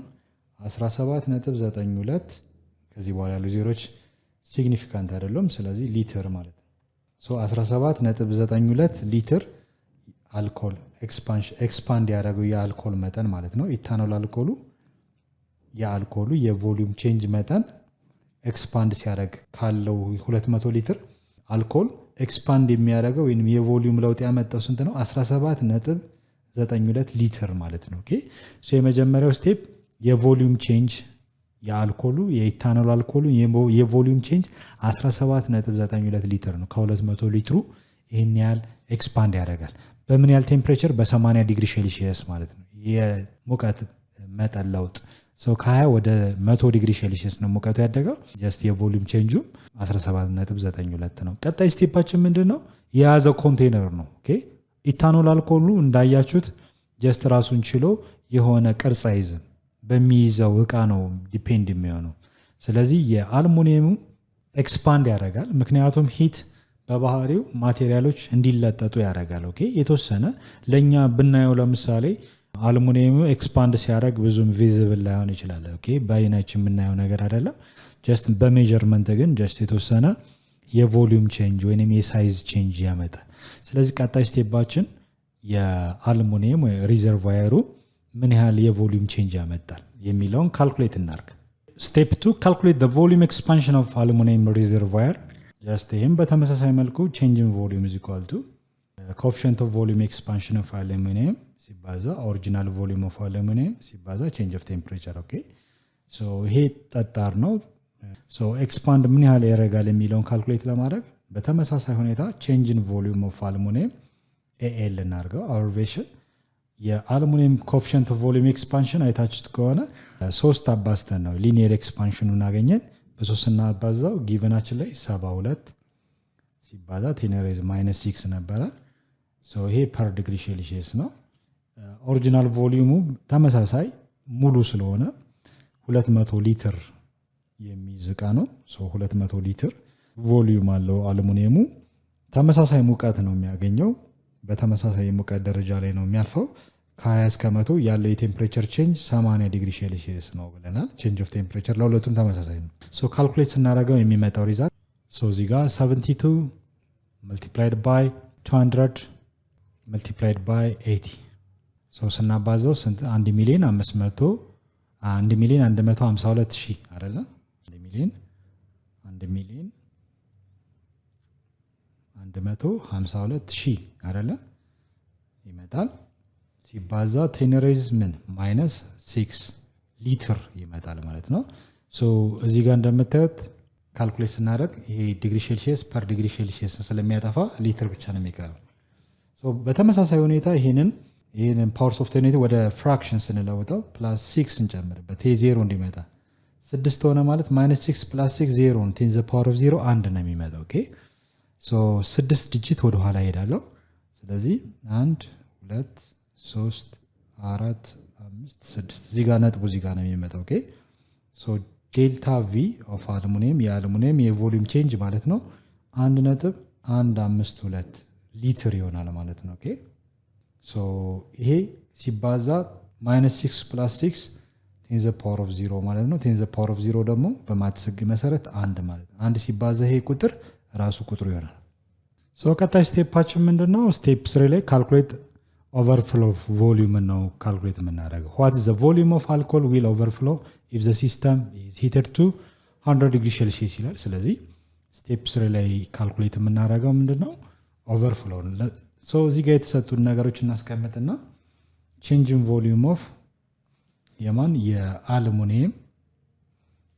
17.92 ከዚህ በኋላ ያሉ ዜሮች ሲግኒፊካንት አይደለም ስለዚህ ሊትር ማለት ነው ሶ 17.92 ሊትር አልኮል ኤክስፓንድ ያደረገው የአልኮል መጠን ማለት ነው ኢታኖል አልኮሉ የአልኮሉ የቮሊዩም ቼንጅ መጠን ኤክስፓንድ ሲያደርግ ካለው 200 ሊትር አልኮል ኤክስፓንድ የሚያደርገው ወይንም የቮሊዩም ለውጥ ያመጣው ስንት ነው 17.92 ሊትር ማለት ነው ኦኬ ሶ የመጀመሪያው ስቴፕ የቮሊዩም ቼንጅ የአልኮሉ የኢታኖል አልኮሉ የቮሊዩም ቼንጅ 17.92 ሊትር ነው ከ200 ሊትሩ ይሄን ያህል ኤክስፓንድ ያደርጋል በምን ያህል ቴምፕሬቸር በ80 ዲግሪ ሴልሺየስ ማለት ነው የሙቀት መጠን ለውጥ ሶ ከ20 ወደ 100 ዲግሪ ሴልሺየስ ነው ሙቀቱ ያደገው ጀስት የቮሊዩም ቼንጁ 17.92 ነው ቀጣይ ስቴፓችን ምንድነው የያዘው ኮንቴነር ነው ኦኬ ኢታኖል አልኮሉ እንዳያችሁት ጀስት ራሱን ችሎ የሆነ ቅርጽ አይዝም በሚይዘው እቃ ነው ዲፔንድ የሚሆነው ስለዚህ የአልሙኒየሙ ኤክስፓንድ ያደርጋል ምክንያቱም ሂት በባህሪው ማቴሪያሎች እንዲለጠጡ ያደርጋል ኦኬ የተወሰነ ለኛ ብናየው ለምሳሌ አልሙኒየሙ ኤክስፓንድ ሲያደርግ ብዙም ቪዚብል ላይሆን ይችላል ኦኬ በአይናችን የምናየው ነገር አይደለም ጀስት በሜጀርመንት ግን ጀስት የተወሰነ የቮሊዩም ቼንጅ ወይንም የሳይዝ ቼንጅ ያመጣል ስለዚህ ቀጣይ ስቴፓችን የአልሙኒየም ወይ ሪዘርቫየሩ ምን ያህል የቮሊዩም ቼንጅ ያመጣል የሚለውን ካልኩሌት እናርግ ስቴፕ 2 ካልኩሌት the volume expansion of aluminum reservoir ጀስት ይህም በተመሳሳይ መልኩ change in volume is equal to coefficient of volume expansion of aluminum ሲባዛ ኦሪጂናል ቮሊዩም ኦፍ አሉሚኒየም ሲባዛ ቼንጅ ኦፍ ቴምፕሬቸር ኦኬ ሶ ይሄ ጠጣር ነው ሶ ኤክስፓንድ ምን ያህል ያደርጋል የሚለውን ካልኩሌት ለማድረግ በተመሳሳይ ሁኔታ ቼንጅ ኢን ቮሊዩም ኦፍ አሉሚኒየም ኤኤል እናርገው አብሪቬሽን የአሉሚኒየም ኮኤፊሺየንት ኦፍ ቮሊዩም ኤክስፓንሽን አይታችሁት ከሆነ 3 አባዝተን ነው ሊኒየር ኤክስፓንሽኑን አገኘን በ3 እናባዛው ጊቨናችን ላይ 72 ሲባዛ 10⁻⁻6 ነበረ ሶ ይሄ ፐር ዲግሪ ሴልሺየስ ነው ኦሪጂናል ቮሊዩሙ ተመሳሳይ ሙሉ ስለሆነ 200 ሊትር የሚዝቃ ነው ሶ 200 ሊትር ቮሊዩም አለው አሉሚኒየሙ ተመሳሳይ ሙቀት ነው የሚያገኘው በተመሳሳይ ሙቀት ደረጃ ላይ ነው የሚያልፈው ከ20 እስከ 100 ያለው የቴምፕሬቸር ቼንጅ 80 ዲግሪ ሴልሺየስ ነው ብለናል ቼንጅ ኦፍ ቴምፕሬቸር ለሁለቱም ተመሳሳይ ነው ሶ ካልኩሌት ስናደርገው የሚመጣው ሪዛልት ሶ እዚህ ጋር 72 multiplied by 200 multiplied by 80 ሶ ስናባዛው ስንት 1,152,000 አይደለ 1,152,000 አይደለ ይመጣል ሲባዛ 10 ምን -6 ሊትር ይመጣል ማለት ነው ሶ እዚህ ጋር እንደምታዩት ካልኩሌት ስናደርግ ይሄ ዲግሪ ሴልሺየስ ፐር ዲግሪ ሴልሺየስ ስለሚያጠፋ ሊትር ብቻ ነው የሚቀረው ሶ በተመሳሳይ ሁኔታ ይሄንን ፓወር ኦፍ 10 ወደ ፍራክሽን ስንለውጠው +6 እንጨምርበት ይሄ 0 እንዲመጣ 6 ሆነ ማለት -6 +6 0 ነው 10 ፓወር ኦፍ 0 1 ነው የሚመጣው ኦኬ ሶ 6 ዲጂት ወደ ኋላ ሄዳለሁ ስለዚህ 1 2 3 4 5 6 እዚህ ጋር ነጥቡ እዚህ ጋር ነው የሚመጣው ኦኬ ሶ ዴልታ ቪ ኦፍ አሉሚኒየም የአሉሚኒየም የቮሊዩም ቼንጅ ማለት ነው 1.152 ሊትር ይሆናል ማለት ነው ኦኬ ሶ ይሄ ሲባዛ -6 +6 10 ፓወር ኦፍ 0 ማለት ነው 10 ፓወር ኦፍ 0 ደግሞ በማትስ ህግ መሰረት 1 ማለት ነው 1 ሲባዛ ይሄ ቁጥር ራሱ ቁጥሩ ይሆናል ሶ ቀጣይ ስቴፓችን ምንድነው ስቴፕ 3 ላይ ካልኩሌት overflow of volume ነው ካልኩሌት የምናደርገው what is the volume of alcohol will overflow if the system is heated to 100 degree celsius ይላል ስለዚህ ስቴፕ 3 ላይ ካልኩሌት የምናደርገው ምንድነው overflow ሶ እዚህ ጋር የተሰጡን ነገሮች እናስቀምጥና change in volume of የማን የአሉሚኒየም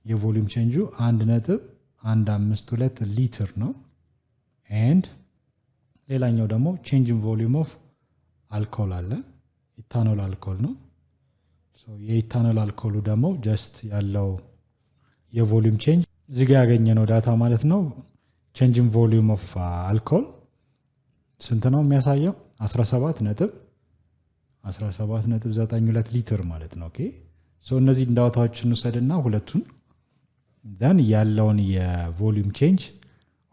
የቮሊዩም ቼንጁ 1.152 ሊትር ነው and ሌላኛው ደግሞ change in volume of አልኮል አለ ኢታኖል አልኮል ነው ሶ የኢታኖል አልኮሉ ደግሞ ጀስት ያለው የቮሊዩም ቼንጅ እዚህ ጋር ያገኘነው ዳታ ማለት ነው change in volume of alcohol ስንት ነው የሚያሳየው 17.92 ሊትር ማለት ነው ኦኬ ሶ እነዚህ ዳታዎችን እንወስድና ሁለቱን then ያለውን የቮሊዩም ቼንጅ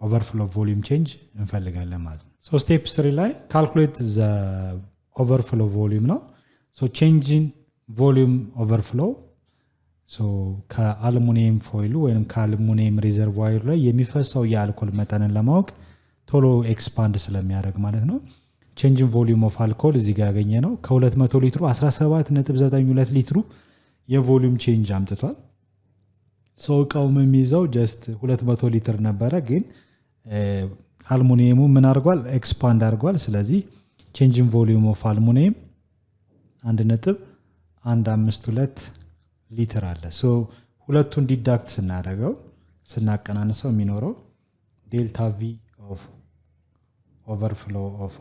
ኦቨርፍሎ ቮሊዩም ቼንጅ እንፈልጋለን ማለት ነው። ሶ ስቴፕ 3 ላይ ካልኩሌት ዘ ኦቨርፍሎ ቮሊዩም ነው። ሶ ቼንጅን ቮሊዩም ኦቨርፍሎ ከአልሙኒየም ፎይሉ ወይም ከአልሙኒየም ሪዘርቫየሩ ላይ የሚፈሰው የአልኮል መጠንን ለማወቅ ቶሎ ኤክስፓንድ ስለሚያደርግ ማለት ነው። ቼንጅን ቮሊዩም ኦፍ አልኮል እዚህ ጋር ያገኘ ነው። ከ200 ሊትሩ 17.92 ሊትሩ የቮሊዩም ቼንጅ አምጥቷል። እቃውም የሚይዘው ጀስት 200 ሊትር ነበረ፣ ግን አልሙኒየሙ ምን አድርጓል? ኤክስፓንድ አድርጓል። ስለዚህ ቼንጅን ቮሊዩም ኦፍ አልሙኒየም 1.152 ሊትር አለ። ሁለቱን ዲዳክት ስናደርገው ስናቀናንሰው የሚኖረው ዴልታ ቪ ኦፍ ኦቨርፍሎ ኦፍ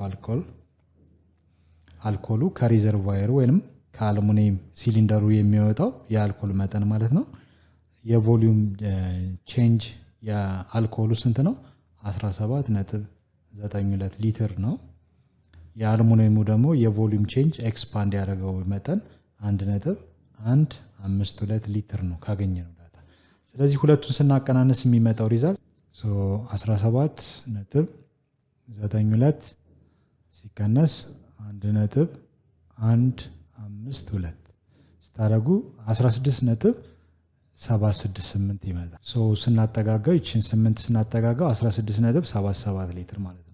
አልኮሉ ከሪዘርቫየሩ ወይም ከአልሙኒየም ሲሊንደሩ የሚወጣው የአልኮል መጠን ማለት ነው። የቮሊዩም ቼንጅ የአልኮሉ ስንት ነው? 17.92 ሊትር ነው። የአልሙኒየሙ ደግሞ የቮሊዩም ቼንጅ ኤክስፓንድ ያደረገው መጠን 1.152 ሊትር ነው ካገኘነው ዳታ። ስለዚህ ሁለቱን ስናቀናነስ የሚመጣው ሪዛልት 17.92 ሲቀነስ 1.152 ስታደርጉ 16.768 ይመጣል። ስናጠጋጋው ይችን 8 ስናጠጋጋው 16.77 ሊትር ማለት ነው።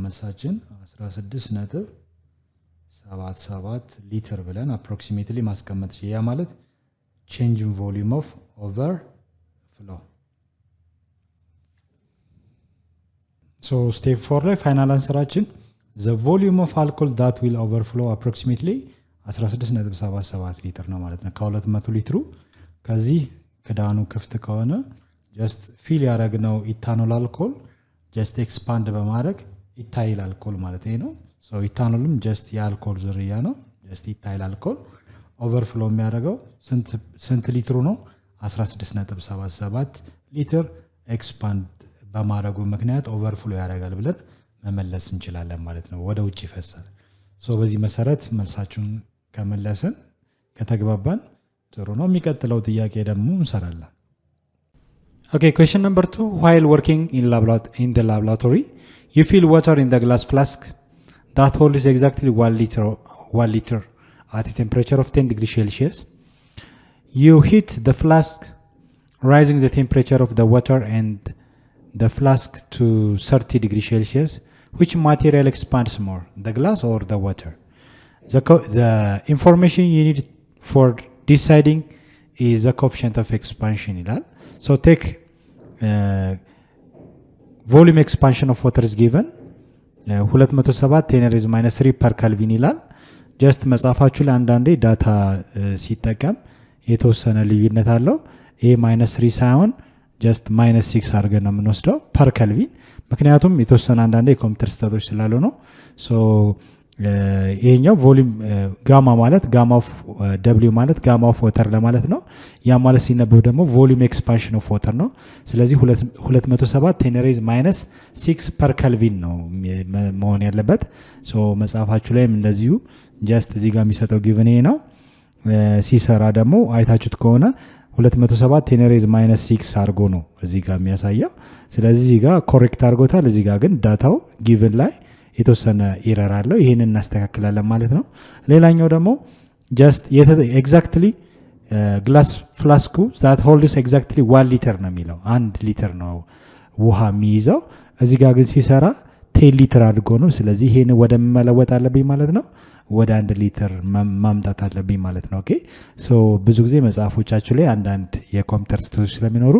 መልሳችን 16.77 ሊትር ብለን አፕሮክሲሜትሊ ማስቀመጥ ያ ማለት ቼንጅን ቮሊዩም ኦፍ ኦቨርፍሎ። ስቴፕ 4 ላይ ፋይናል አንሰራችን the volume of alcohol that will overflow approximately 16.77 ሊትር ነው ማለት ነው። ከ200 ሊትሩ ከዚህ ክዳኑ ክፍት ከሆነ ጀስት ፊል ያደረግነው ኢታኖል አልኮል ጀስት ኤክስፓንድ በማድረግ ኢታይል አልኮል ማለት ነው። ኢታኖልም ጀስት የአልኮል ዝርያ ነው። ጀስት ኢታይል አልኮል ኦቨርፍሎ የሚያደርገው ስንት ሊትሩ ነው? 16.77 ሊትር ኤክስፓንድ በማድረጉ ምክንያት ኦቨርፍሎ ያደርጋል ብለን መመለስ እንችላለን ማለት ነው። ወደ ውጭ ይፈሳል። በዚህ መሰረት መልሳችሁን ከመለስን ከተግባባን ጥሩ ነው። የሚቀጥለው ጥያቄ ደግሞ እንሰራለን። Okay, question number 2. While working in the laboratory, you fill water in the glass flask that holds exactly 1 liter at a temperature of 10 degrees Celsius. You heat the flask, raising the temperature of the water and the flask to 30 degrees Celsius. Which material expands more, the glass or the water? The information you need for deciding is the coefficient of expansion. So take volume expansion of water is given 207 10 minus 3 per Kelvin ይላል። ጀስት መጻፋችሁ ላይ አንዳንዴ ዳታ ሲጠቀም የተወሰነ ልዩነት አለው። ኤ ማይነስ 3 ሳይሆን ጀስት ማይነስ 6 አድርገን ነው የምንወስደው ፐር ከልቪን፣ ምክንያቱም የተወሰነ አንዳንዴ የኮምፒውተር ስህተቶች ስላሉ ነው። ይሄኛው ቮሊዩም ጋማ ማለት ጋማ ኦፍ ደብሊው ማለት ጋማ ኦፍ ወተር ለማለት ነው። ያ ማለት ሲነበብ ደግሞ ቮሊዩም ኤክስፓንሽን ኦፍ ወተር ነው። ስለዚህ 207 10 ሬዝ ማይነስ 6 ፐር ከልቪን ነው መሆን ያለበት። መጽሐፋችሁ ላይም እንደዚሁ ጀስት እዚህ ጋር የሚሰጠው ጊቭን ይሄ ነው። ሲሰራ ደግሞ አይታችሁት ከሆነ 207 10 ሬዝ ማይነስ 6 አድርጎ ነው እዚህ ጋር የሚያሳየው። ስለዚህ እዚህ ጋር ኮሬክት አድርጎታል። እዚህ ጋር ግን ዳታው ጊቭን ላይ የተወሰነ ኢረር አለው። ይሄንን እናስተካክላለን ማለት ነው። ሌላኛው ደግሞ ጀስት ኤግዛክትሊ ግላስ ፍላስኩ ዛት ሆልድስ ኤግዛክትሊ 1 ሊትር ነው የሚለው 1 ሊትር ነው ውሃ የሚይዘው። እዚህ ጋር ግን ሲሰራ 10 ሊትር አድርጎ ነው። ስለዚህ ይሄን ወደ መለወጥ አለብኝ ማለት ነው። ወደ 1 ሊትር ማምጣት አለብኝ ማለት ነው። ኦኬ ሶ ብዙ ጊዜ መጽሐፎቻችሁ ላይ አንዳንድ የኮምፒውተር ስህተቶች ስለሚኖሩ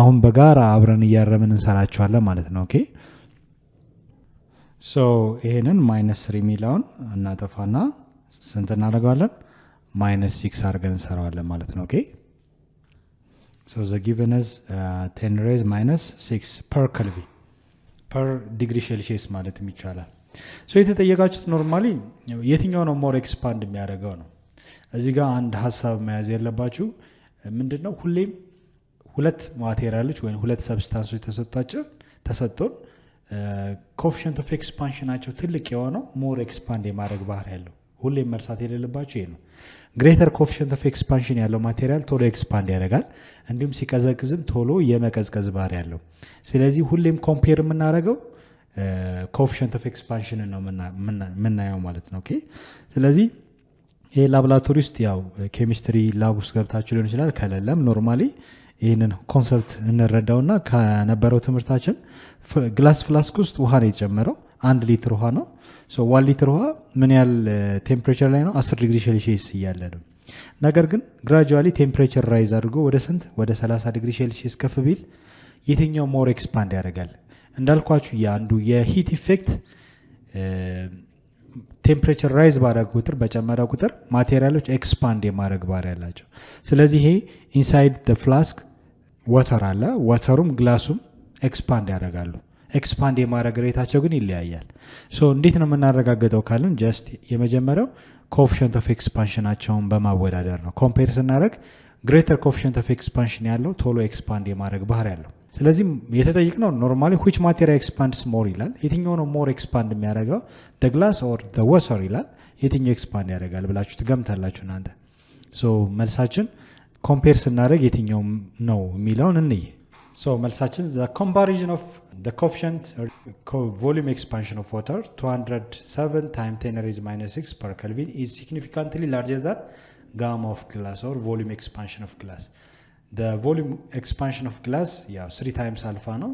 አሁን በጋራ አብረን እያረምን እንሰራቸዋለን ማለት ነው። ኦኬ ሶ ይሄንን ማይነስ 3 የሚለውን እናጠፋና ስንት እናደርገዋለን? ማይነስ 6 አድርገን እንሰራዋለን ማለት ነው። ኦኬ ሶ ዘ ጊቨን ኢዝ 10 ሬዝ ማይነስ 6 ፐር ከልቪን ፐር ዲግሪ ሴልሺየስ ማለት ይቻላል። ሶ የተጠየቃችሁት ኖርማሊ የትኛው ነው ሞር ኤክስፓንድ የሚያደርገው ነው። እዚህ ጋር አንድ ሀሳብ መያዝ ያለባችሁ ምንድነው፣ ሁሌም ሁለት ማቴሪያሎች ወይም ሁለት ሰብስታንሶች ተሰጥቶን ኮኤፊሽንት ኦፍ ኤክስፓንሽናቸው ትልቅ የሆነው ሞር ኤክስፓንድ የማድረግ ባህሪ ያለው ሁሌም መርሳት የሌለባችሁ ይሄ ነው። ግሬተር ኮኤፊሽንት ኦፍ ኤክስፓንሽን ያለው ማቴሪያል ቶሎ ኤክስፓንድ ያደርጋል፣ እንዲሁም ሲቀዘቅዝም ቶሎ የመቀዝቀዝ ባህሪ ያለው። ስለዚህ ሁሌም ኮምፔር የምናደርገው ኮኤፊሽንት ኦፍ ኤክስፓንሽን ነው የምናየው ማለት ነው። ኦኬ ስለዚህ ይሄ ላቦራቶሪ ውስጥ ያው ኬሚስትሪ ላብ ውስጥ ገብታችሁ ሊሆን ይችላል። ከሌለም ኖርማሊ ይህንን ኮንሰፕት እንረዳውና ከነበረው ትምህርታችን ግላስ ፍላስክ ውስጥ ውሃ ነው የተጨመረው። 1 ሊትር ውሃ ነው። 1 ሊትር ውሃ ምን ያህል ቴምፕሬቸር ላይ ነው? 10 ዲግሪ ሴልሺየስ እያለ ነው። ነገር ግን ግራጁዋሊ ቴምፕሬቸር ራይዝ አድርጎ ወደ ስንት ወደ 30 ዲግሪ ሴልሺየስ ከፍ ቢል የትኛው ሞር ኤክስፓንድ ያደርጋል? እንዳልኳችሁ የአንዱ የሂት ኢፌክት ቴምፕሬቸር ራይዝ ባደረገ ቁጥር በጨመረ ቁጥር ማቴሪያሎች ኤክስፓንድ የማድረግ ባህሪ ያላቸው። ስለዚህ ይሄ ኢንሳይድ ደ ፍላስክ ዋተር አለ። ዋተሩም ግላሱም ኤክስፓንድ ያደርጋሉ። ኤክስፓንድ የማድረግ ሬታቸው ግን ይለያያል። እንዴት ነው የምናረጋግጠው ካልን ጀስት የመጀመሪያው ኮኤፊሽንት ኦፍ ኤክስፓንሽናቸውን በማወዳደር ነው። ኮምፔር ስናደረግ ግሬተር ኮኤፊሽንት ኦፍ ኤክስፓንሽን ያለው ቶሎ ኤክስፓንድ የማድረግ ባህሪ ያለው። ስለዚህ የተጠየቅነው ኖርማሊ ዊች ማቴሪያል ኤክስፓንድስ ሞር ይላል። የትኛው ነው ሞር ኤክስፓንድ የሚያደርገው ግላስ ኦር ዋተር ይላል። የትኛው ኤክስፓንድ ያደርጋል ብላችሁ ትገምታላችሁ እናንተ። መልሳችን ኮምፔር ስናደረግ የትኛው ነው የሚለውን እንይ። መልሳችን ኮምፓሪዥን ኦፍ ኮኤፊሽንት ቮሉም ኤክስፓንሽን ኦፍ ዋተር 207 ታይም 10⁻⁻6 ፐር ኬልቪን ኢዝ ሲግኒፊካንትሊ ላርጀር ዛን ጋማ ኦፍ ግላስ ኦር ቮሉም ኤክስፓንሽን ኦፍ ግላስ። ቮሉም ኤክስፓንሽን ኦፍ ግላስ ያው 3 ታይምስ አልፋ ነው።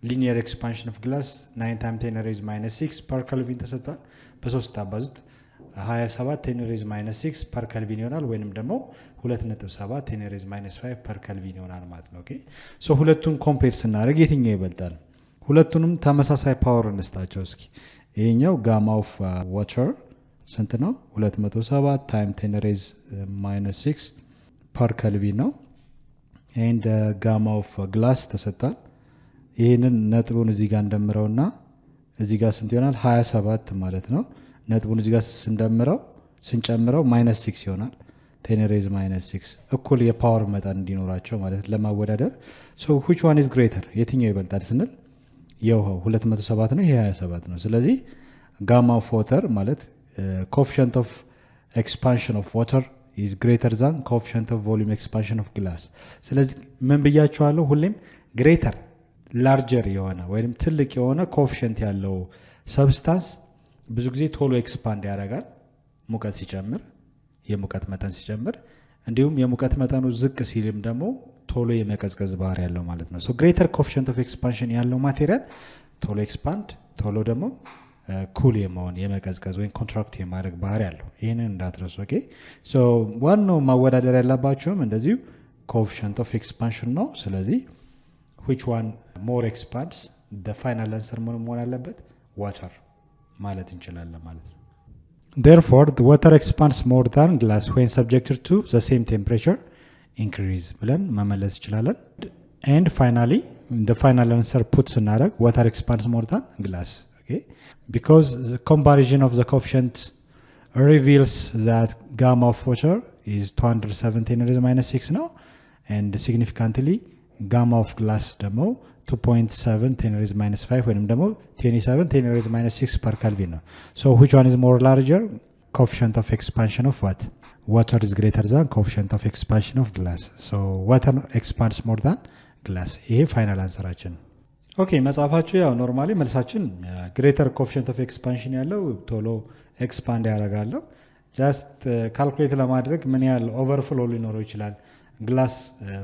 ሊኒየር ኤክስፓንሽን ኦፍ ግላስ 9 ታይም 10⁻⁻6 ፐር ኬልቪን ተሰጥቷል። በ3 ታባዙት 27 10⁻⁻6 ፐር ኬልቪን ይሆናል፣ ወይንም ደግሞ 2.7 10⁻⁻5 ፐር ኬልቪን ይሆናል ማለት ነው። ኦኬ ሁለቱን ኮምፔር ስናደርግ የትኛው ይበልጣል? ሁለቱንም ተመሳሳይ ፓወር እንስጣቸው እስኪ። ይሄኛው ጋማ ኦፍ ዋተር ስንት ነው? 207 ታይም 10⁻⁻6 ፐር ኬልቪን ነው። ኤንድ ጋማ ኦፍ ግላስ ተሰጥቷል። ይህንን ነጥቡን እዚህ ጋር እንደምረውና እዚህ ጋር ስንት ይሆናል? 27 ማለት ነው። ነጥቡን እዚህ ጋር ስንጨምረው -6 ይሆናል። 10⁻⁻6 እኩል የፓወር መጠን እንዲኖራቸው ማለት ለማወዳደር። which one is greater የትኛው ይበልጣል ስንል የውሃው 207 ነው፣ ይሄ 27 ነው። ስለዚህ ጋማ ኦፍ ዋተር ማለት ኮኤፊሽንት ኦፍ ኤክስፓንሽን ኦፍ ዋተር is greater than coefficient of volume expansion of glass። ስለዚህ ምን ብያቸዋለሁ? ሁሌም ግሬተር ላርጀር የሆነ ወይም ትልቅ የሆነ ኮኤፊሽንት ያለው ሰብስታንስ ብዙ ጊዜ ቶሎ ኤክስፓንድ ያደርጋል ሙቀት ሲጨምር፣ የሙቀት መጠን ሲጨምር፣ እንዲሁም የሙቀት መጠኑ ዝቅ ሲልም ደግሞ ቶሎ የመቀዝቀዝ ባህሪ ያለው ማለት ነው። ግሬተር ኮኤፊሽንት ኦፍ ኤክስፓንሽን ያለው ማቴሪያል ቶሎ ኤክስፓንድ፣ ቶሎ ደግሞ ኩል የመሆን የመቀዝቀዝ ወይም ኮንትራክት የማድረግ ባህሪ ያለው። ይህንን እንዳትረሱ። ኦኬ ዋናው ማወዳደር ያለባቸውም እንደዚሁ ኮኤፊሽንት ኦፍ ኤክስፓንሽን ነው። ስለዚህ which one more expands the final answer መሆን አለበት ዋተር ማለት እንችላለን ማለት ነው። therefore the water expands more than glass when subjected to the same temperature increase ብለን መመለስ እንችላለን። and finally the final answer put ስናደርግ water expands more than glass. Okay, because the comparison of the coefficient reveals that gamma of water is 207 ነው, and significantly gamma of glass ደግሞ 2.7 10⁻⁻5 ወይም ደግሞ 27 10⁻⁻6 per Kelvin ነው። so which one is more larger? coefficient of expansion of what? water is greater than coefficient of expansion of glass. so water expands more than glass. ይሄ ፋይናል አንሰራችን። ኦኬ መጽሐፋችሁ ያው ኖርማሊ መልሳችን ግሬተር ኮኤፊሽንት ኦፍ ኤክስፓንሽን ያለው ቶሎ ኤክስፓንድ ያደርጋለው። ጃስት ካልኩሌት ለማድረግ ምን ያህል ኦቨርፍሎ ሊኖረው ይችላል። ግላስ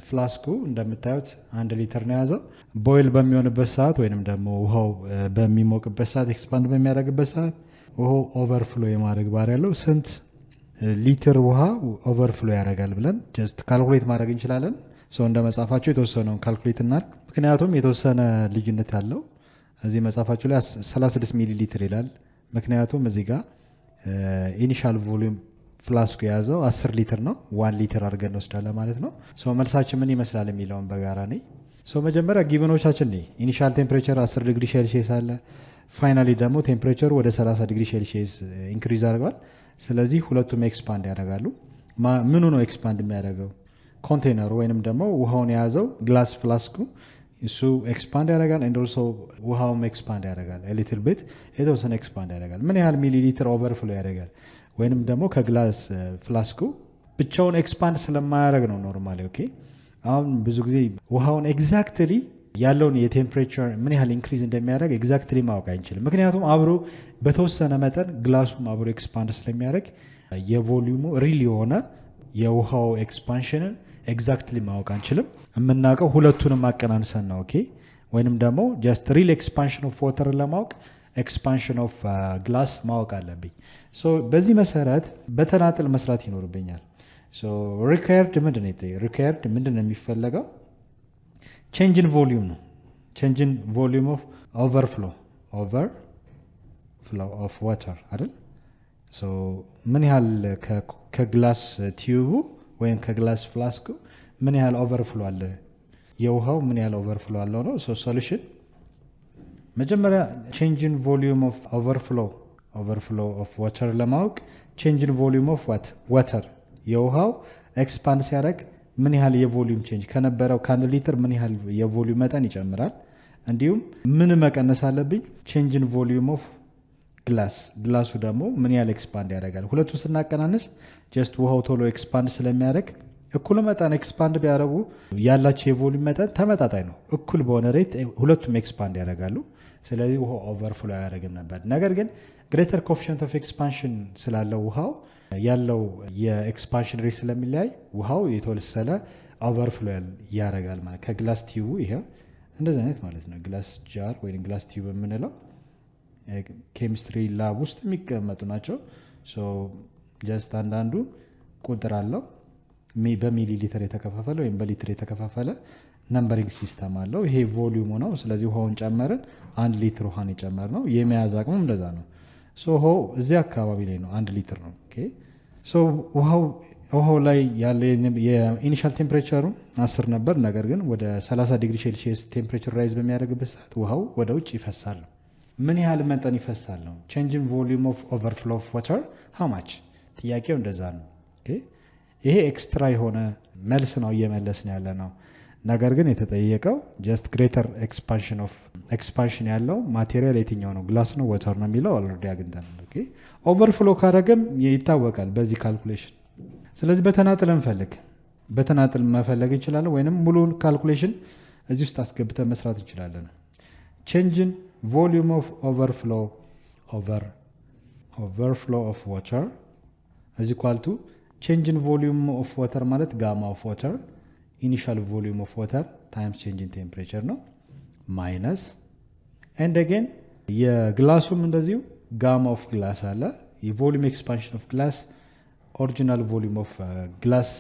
ፍላስኩ እንደምታዩት 1 ሊትር ነው ያዘው። ቦይል በሚሆንበት ሰዓት ወይንም ደግሞ ውሃው በሚሞቅበት ሰዓት ኤክስፓንድ በሚያደርግበት ሰዓት ውሃው ኦቨርፍሎ የማድረግ ባህሪ ያለው ስንት ሊትር ውሃ ኦቨርፍሎ ያደርጋል ብለን ጀስት ካልኩሌት ማድረግ እንችላለን። እንደ መጽሐፋችሁ የተወሰነውን ካልኩሌት እናድርግ። ምክንያቱም የተወሰነ ልዩነት ያለው እዚህ መጽሐፋችሁ ላይ 36 ሚሊ ሊትር ይላል። ምክንያቱም እዚህ ጋር ኢኒሻል ቮሉም ፍላስኩ የያዘው 10 ሊትር ነው። 1 ሊትር አድርገን እንወስዳለን ማለት ነው። መልሳችን ምን ይመስላል የሚለውን በጋራ ነኝ። መጀመሪያ ጊቨኖቻችን ነኝ። ኢኒሻል ቴምፕሬቸር 10 ዲግሪ ሴልሺየስ አለ። ፋይናሊ ደግሞ ቴምፕሬቸሩ ወደ 30 ዲግሪ ሴልሺየስ ኢንክሪዝ አድርጓል። ስለዚህ ሁለቱም ኤክስፓንድ ያደርጋሉ። ምኑ ነው ኤክስፓንድ የሚያደርገው? ኮንቴነሩ ወይንም ደግሞ ውሃውን የያዘው ግላስ ፍላስኩ እሱ ኤክስፓንድ ያደርጋል ኤንድ ኦልሶ ውሃውም ኤክስፓንድ ያደርጋል ሊትል ቤት የተወሰነ ኤክስፓንድ ያደርጋል። ምን ያህል ሚሊ ሊትር ኦቨርፍሎ ያደርጋል ወይንም ደግሞ ከግላስ ፍላስኩ ብቻውን ኤክስፓንድ ስለማያደርግ ነው ኖርማሊ። ኦኬ አሁን ብዙ ጊዜ ውሃውን ኤግዛክትሊ ያለውን የቴምፕሬቸር ምን ያህል ኢንክሪዝ እንደሚያደርግ ኤግዛክትሊ ማወቅ አይንችልም። ምክንያቱም አብሮ በተወሰነ መጠን ግላሱም አብሮ ኤክስፓንድ ስለሚያደርግ የቮሊዩሙ ሪል የሆነ የውሃው ኤክስፓንሽንን ኤግዛክትሊ ማወቅ አንችልም። የምናውቀው ሁለቱንም አቀናንሰን ነው። ኦኬ ወይንም ደግሞ ጀስት ሪል ኤክስፓንሽን ኦፍ ዋተር ለማወቅ ኤክስፓንሽን ኦፍ ግላስ ማወቅ አለብኝ። በዚህ መሰረት በተናጥል መስራት ይኖርብኛል። ሪኳየርድ ምንድን ነው የሚፈለገው? ቼንጅን ቮሊዩም ነው። ቼንጅን ቮሊዩም ኦፍ ኦቨርፍሎ ኦፍ ዋተር አይደል? ምን ያህል ከግላስ ቲዩቡ ወይም ከግላስ ፍላስኩ ምን ያህል ኦቨርፍሎ አለ፣ የውሃው ምን ያህል ኦቨርፍሎ አለው ነው። ሶሉሽን መጀመሪያ ቼንጅን ቮሊዩም ኦፍ ኦቨርፍሎ ኦፍ ዋተር ለማወቅ ቼንጅን ቮሊዩም ኦፍ ዋተር የውሃው ኤክስፓንድ ሲያደርግ ምን ያህል የቮሊዩም ቼንጅ ከነበረው ከ1 ሊትር ምን ያህል የቮሊዩም መጠን ይጨምራል። እንዲሁም ምን መቀነስ አለብኝ? ቼንጅን ቮሊዩም ኦፍ ግላሱ ደግሞ ምን ያህል ኤክስፓንድ ያደርጋል። ሁለቱን ስናቀናንስ ጀስት ውሃው ቶሎ ኤክስፓንድ ስለሚያደርግ እኩል መጠን ኤክስፓንድ ቢያደርጉ ያላቸው የቮሊዩም መጠን ተመጣጣኝ ነው። እኩል በሆነ ሬት ሁለቱም ኤክስፓንድ ያደርጋሉ። ስለዚህ ውሃው ኦቨርፍሎ አያደርግም ነበር። ነገር ግን ግሬተር ኮኤፊሽንት ኦፍ ኤክስፓንሽን ስላለው ውሃው ያለው የኤክስፓንሽን ሬት ስለሚለያይ ውሃው የተወሰነ ኦቨርፍሎ ያደርጋል ማለት ከግላስ ቲዩቡ ይሄ እንደዚህ አይነት ማለት ነው። ግላስ ጃር ወይም ግላስ ቲዩብ የምንለው ኬሚስትሪ ላብ ውስጥ የሚቀመጡ ናቸው። ጀስት አንዳንዱ ቁጥር አለው በሚሊ ሊትር የተከፋፈለ ወይም በሊትር የተከፋፈለ ነምበሪንግ ሲስተም አለው። ይሄ ቮሊዩሙ ነው። ስለዚህ ውሃውን ጨመርን 1 ሊትር ውሃን የጨመር ነው። የመያዝ አቅሙም እንደዛ ነው። ውሃው እዚህ አካባቢ ላይ ነው 1 ሊትር ነው። ውሃው ላይ ያለ የኢኒሻል ቴምፕሬቸሩ 10 ነበር። ነገር ግን ወደ 30 ዲግሪ ሴልሺየስ ቴምፕሬቸር ራይዝ በሚያደርግበት ሰዓት ውሃው ወደ ውጭ ይፈሳል። ምን ያህል መጠን ይፈሳል ነው። ቼንጅን ቮሊዩም ኦፍ ኦቨርፍሎ ኦፍ ዋተር ሃው ማች። ጥያቄው እንደዛ ነው። ይሄ ኤክስትራ የሆነ መልስ ነው እየመለስን ያለ ነው። ነገር ግን የተጠየቀው ጀስት ግሬተር ኤክስፓንሽን ያለው ማቴሪያል የትኛው ነው? ግላስ ነው ዋተር ነው የሚለው ኦልሬዲ አግኝተናል። ኦቨርፍሎ ካረገም ይታወቃል በዚህ ካልኩሌሽን። ስለዚህ በተናጥል በተናጥል መፈለግ እንችላለን፣ ወይንም ሙሉን ካልኩሌሽን እዚህ ውስጥ አስገብተን መስራት እንችላለን። ቼንጅን ቮሊዩም ኦፍ ኦቨርፍሎ ኦፍ ዋተር እዚ ኳልቱ ቼንጅን ቮሊዩም ኦፍ ዋተር ማለት ጋማ ኦፍ ዋተር ኢኒሻል ቮሊዩም ኦፍ ዋተር ታይምስ ቼንጅን ቴምፕሬቸር ነው ማይነስ ኤንድ አገን የግላሱም እንደዚሁ ጋማ ኦፍ ግላስ አለ። የቮሊዩም ኤክስፓንሽን ኦፍ ግላስ ኦሪጂናል ቮሊዩም ኦፍ ግላስ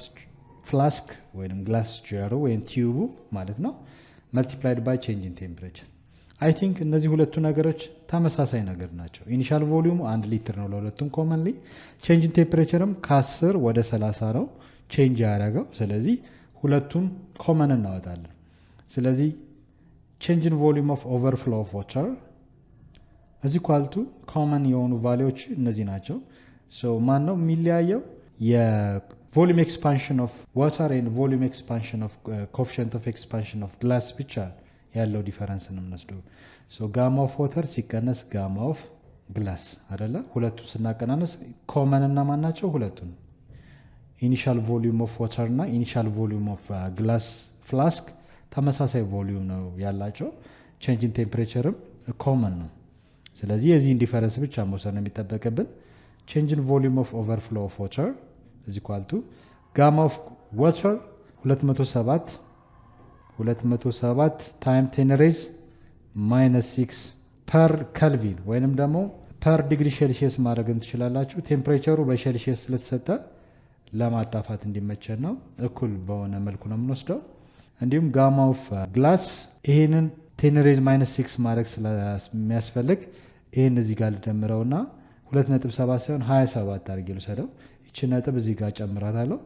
ፍላስክ ወይም ግላስ ጃሩ ወይም ቲዩቡ ማለት ነው መልቲፕላይድ ባይ ቼንጅን ቴምፕሬቸር። አይ ቲንክ እነዚህ ሁለቱ ነገሮች ተመሳሳይ ነገር ናቸው። ኢኒሻል ቮሊዩም 1 ሊትር ነው ለሁለቱም ኮመንሊ። ቼንጅን ቴምፕሬቸርም ከ10 ወደ 30 ነው ቼንጅ ያደረገው። ስለዚህ ሁለቱን ኮመን እናወጣለን። ስለዚህ ቼንጅን ቮሊዩም ኦፍ ኦቨርፍሎ ኦፍ ዋተር እዚህ ኳልቱ ኮመን የሆኑ ቫሊዎች እነዚህ ናቸው። ማን ነው የሚለያየው? የቮሊዩም ኤክስፓንሽን ኦፍ ዋተር ኤንድ ቮሊዩም ኤክስፓንሽን ኦፍ ኮኤፊሽንት ኦፍ ኤክስፓንሽን ኦፍ ግላስ ብቻ ያለው ዲፈረንስ ነው የምንወስደው። ጋማ ኦፍ ዋተር ሲቀነስ ጋማ ኦፍ ግላስ አይደለ? ሁለቱ ስናቀናነስ ኮመን እና ማን ናቸው? ሁለቱን ኢኒሻል ቮሊዩም ኦፍ ዋተር እና ኢኒሻል ቮሊዩም ኦፍ ግላስ ፍላስክ ተመሳሳይ ቮሊዩም ነው ያላቸው። ቼንጅን ቴምፕሬቸርም ኮመን ነው። ስለዚህ የዚህን ዲፈረንስ ብቻ መውሰድ ነው የሚጠበቅብን። ቼንጅን ቮሊዩም ኦፍ ኦቨርፍሎ ኦፍ ዋተር እዚ ኳልቱ ጋማ ኦፍ ዋተር 207 ታይም 10 ሬዝ ማይነስ 6 ፐር ከልቪን ወይንም ደግሞ ፐር ዲግሪ ሴልሺየስ ማድረግም ትችላላችሁ። ቴምፕሬቸሩ በሴልሺየስ ስለተሰጠ ለማጣፋት እንዲመቸን ነው። እኩል በሆነ መልኩ ነው የምንወስደው። እንዲሁም ጋማ ኦፍ ግላስ ይህንን 10 ሬዝ ማይነስ 6 ማድረግ ስለሚያስፈልግ ይህን እዚህ ጋር ልደምረውና 2.7 ሳይሆን 27 አድርጌ ልውሰደው። ይቺ ነጥብ እዚህ ጋር ጨምራታለሁ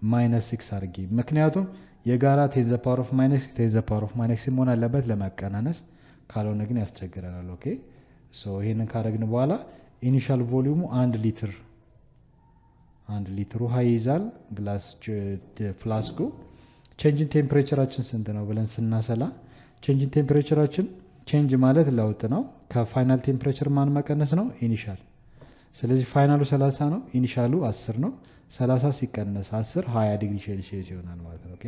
ማይነስ 6 አድርጌ። ምክንያቱም የጋራ ቴን ዘ ፓወር ኦፍ ማይነስ ቴን ዘ ፓወር ኦፍ ማይነስ መሆን አለበት ለማቀናነስ፣ ካልሆነ ግን ያስቸግረናል። ኦኬ ይህንን ካደረግን በኋላ ኢኒሻል ቮሊዩሙ 1 ሊትር ውሃ ይይዛል ግላስ ፍላስኩ። ቼንጅን ቴምፕሬቸራችን ስንት ነው ብለን ስናሰላ ቼንጅ ኢን ቴምፕሬቸራችን ቼንጅ ማለት ለውጥ ነው። ከፋይናል ቴምፕሬቸር ማን መቀነስ ነው? ኢኒሻል። ስለዚህ ፋይናሉ 30 ነው፣ ኢኒሻሉ 10 ነው። 30 ሲቀነስ 10 20 ዲግሪ ሴልሺየስ ይሆናል ማለት ነው። ኦኬ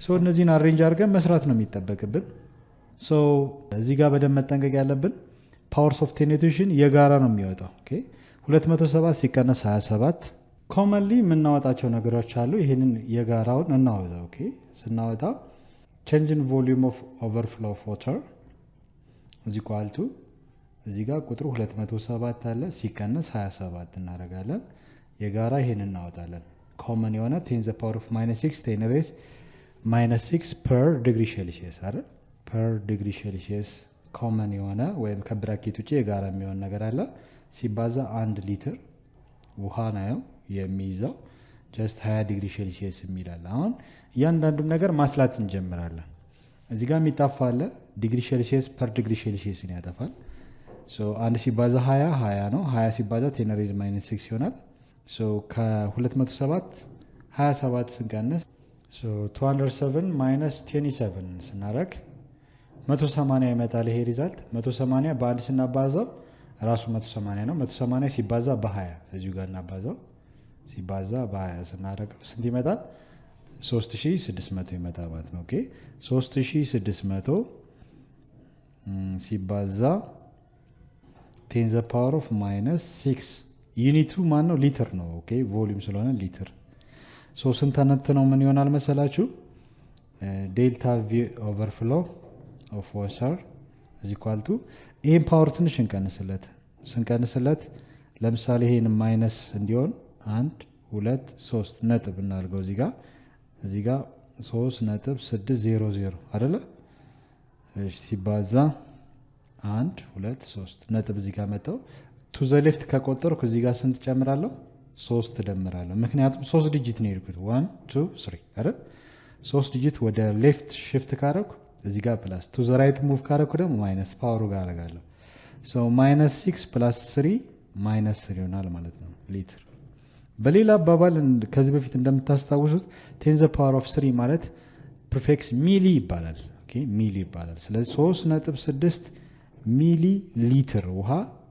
ሶ እነዚህን አሬንጅ አድርገን መስራት ነው የሚጠበቅብን። ሶ እዚህ ጋር በደንብ መጠንቀቅ ያለብን ፓወርስ ኦፍ ቴኔቱሽን የጋራ ነው የሚወጣው። ኦኬ 207 ሲቀነስ 27 ኮመንሊ የምናወጣቸው ነገሮች አሉ። ይህንን የጋራውን እናወጣ። ኦኬ ስናወጣ ቼንጅ ኢን ቮሊዩም ኦፍ ኦቨርፍሎ ኦፍ ዋተር እዚህ ኳልቱ እዚህ ጋር ቁጥሩ 207 አለ ሲቀነስ 27 እናደርጋለን። የጋራ ይሄን እናወጣለን። ኮመን የሆነ 10 ዘ ፓወር ኦፍ -6 10 ሬዝ -6 ፐር ዲግሪ ሴልሺየስ አይደል? ፐር ዲግሪ ሴልሺየስ ኮመን የሆነ ወይም ከብራኬት ውጪ የጋራ የሚሆን ነገር አለ ሲባዛ 1 ሊትር ውሃ ነው የሚይዘው ጀስት 20 ዲግሪ ሴልሺየስ የሚላል። አሁን እያንዳንዱን ነገር ማስላት እንጀምራለን። እዚህ ጋር የሚጣፋ አለ ዲግሪ ሴልሺየስ ፐር ዲግሪ ሴልሺየስን ያጠፋል። ሶ 1 ሲባዛ 20 20 ነው። 20 ሲባዛ 10 ሬዝ -6 ይሆናል። ሶ ከ207 27 ስንቀንስ ሶ 207 -27 ስናረግ 180 ይመጣል። ይሄ ሪዛልት 180 በአንድ ስናባዛው ራሱ 180 ነው። 180 ሲባዛ በ20 እዚሁ ጋር እናባዛው ሲባዛ በ20 ስናረገው ስንት ይመጣል? 3600 ይመጣል ማለት ነው። ኦኬ 3600 ሲባዛ 10 ዘ ፓወር ኦፍ -6 ዩኒቱ ማን ነው? ሊትር ነው። ኦኬ ቮሊዩም ስለሆነ ሊትር። ሶ ስንተነት ነው ምን ይሆናል መሰላችሁ? ዴልታ ቪ ኦቨርፍሎ ኦፍ ዋተር እዚ ኳልቱ ይሄን ፓወር ትንሽ ስንቀንስለት ለምሳሌ ይሄን ማይነስ እንዲሆን 1 2 3 ነጥብ እናድርገው እዚህ ጋር 3.600 አይደለ? እሺ ሲባዛ 1 2 3 ነጥብ እዚህ ጋር መጣው። ቱ ዘ ሌፍት ከቆጠርኩ እዚህ ጋር ስንት ጨምራለሁ? 3 ደምራለሁ። ምክንያቱም 3 ዲጂት ነው የሄድኩት 1 2 3 አይደል? 3 ዲጂት ወደ ሌፍት ሽፍት ካረኩ እዚህ ጋር ፕላስ ቱ ዘ ራይት ሙቭ ካረኩ ደግሞ ማይነስ ፓወሩ ጋር አደርጋለሁ። ሶ -6 + 3 -3 ይሆናል ማለት ነው ሊትር። በሌላ አባባል ከዚህ በፊት እንደምታስታውሱት 10 ዘ ፓወር ኦፍ 3 ማለት ፕሪፊክስ ሚሊ ይባላል። ኦኬ ሚሊ ይባላል። ስለዚህ 3.6 ሚሊ ሊትር ውሃ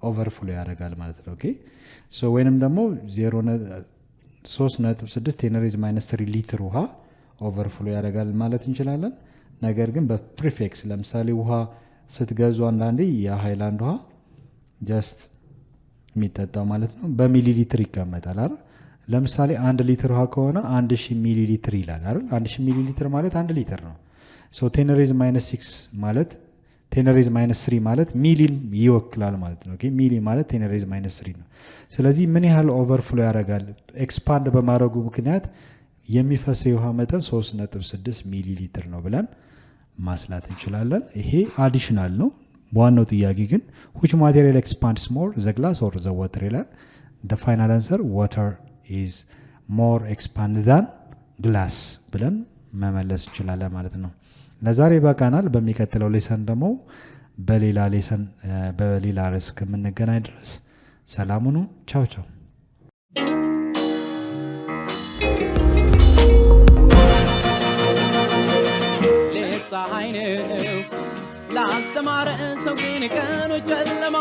ኦቨርፍሎ ያደርጋል ማለት ነው። ኦኬ ሶ ወይንም ደግሞ 3.6 10 ሬዝ -3 ሊትር ውሃ ኦቨርፍሎ ያደርጋል ማለት እንችላለን። ነገር ግን በፕሪፊክስ ለምሳሌ ውሃ ስትገዙ አንዳንዴ የሃይላንድ ውሃ ጀስት የሚጠጣው ማለት ነው በሚሊ ሊትር ይቀመጣል አይደል? ለምሳሌ 1 ሊትር ውሃ ከሆነ 1000 ሚሊ ሊትር ይላል አይደል? 1000 ሚሊ ሊትር ማለት 1 ሊትር ነው። ሶ 10 ሬዝ -6 ማለት 10 ሬዝ -3 ማለት ሚሊን ይወክላል ማለት ነው። ኦኬ ሚሊ ማለት 10 ሬዝ -3 ነው። ስለዚህ ምን ያህል ኦቨርፍሎ ያደርጋል? ኤክስፓንድ በማድረጉ ምክንያት የሚፈሰው የውሃ መጠን 3.6 ሚሊ ሊትር ነው ብለን ማስላት እንችላለን። ይሄ አዲሽናል ነው። ዋናው ጥያቄ ግን which material expands more the glass or the water ይላል። the final answer water is more expanded than glass ብለን መመለስ እንችላለን ማለት ነው። ለዛሬ በቃናል። በሚቀጥለው ሌሰን ደግሞ በሌላ ርዕስ እስከምንገናኝ ድረስ ሰላም ሁኑ። ቻው ቻው። ፀሐይ ነው ላስተማረ ሰው ግን ቀኑ ጨለማ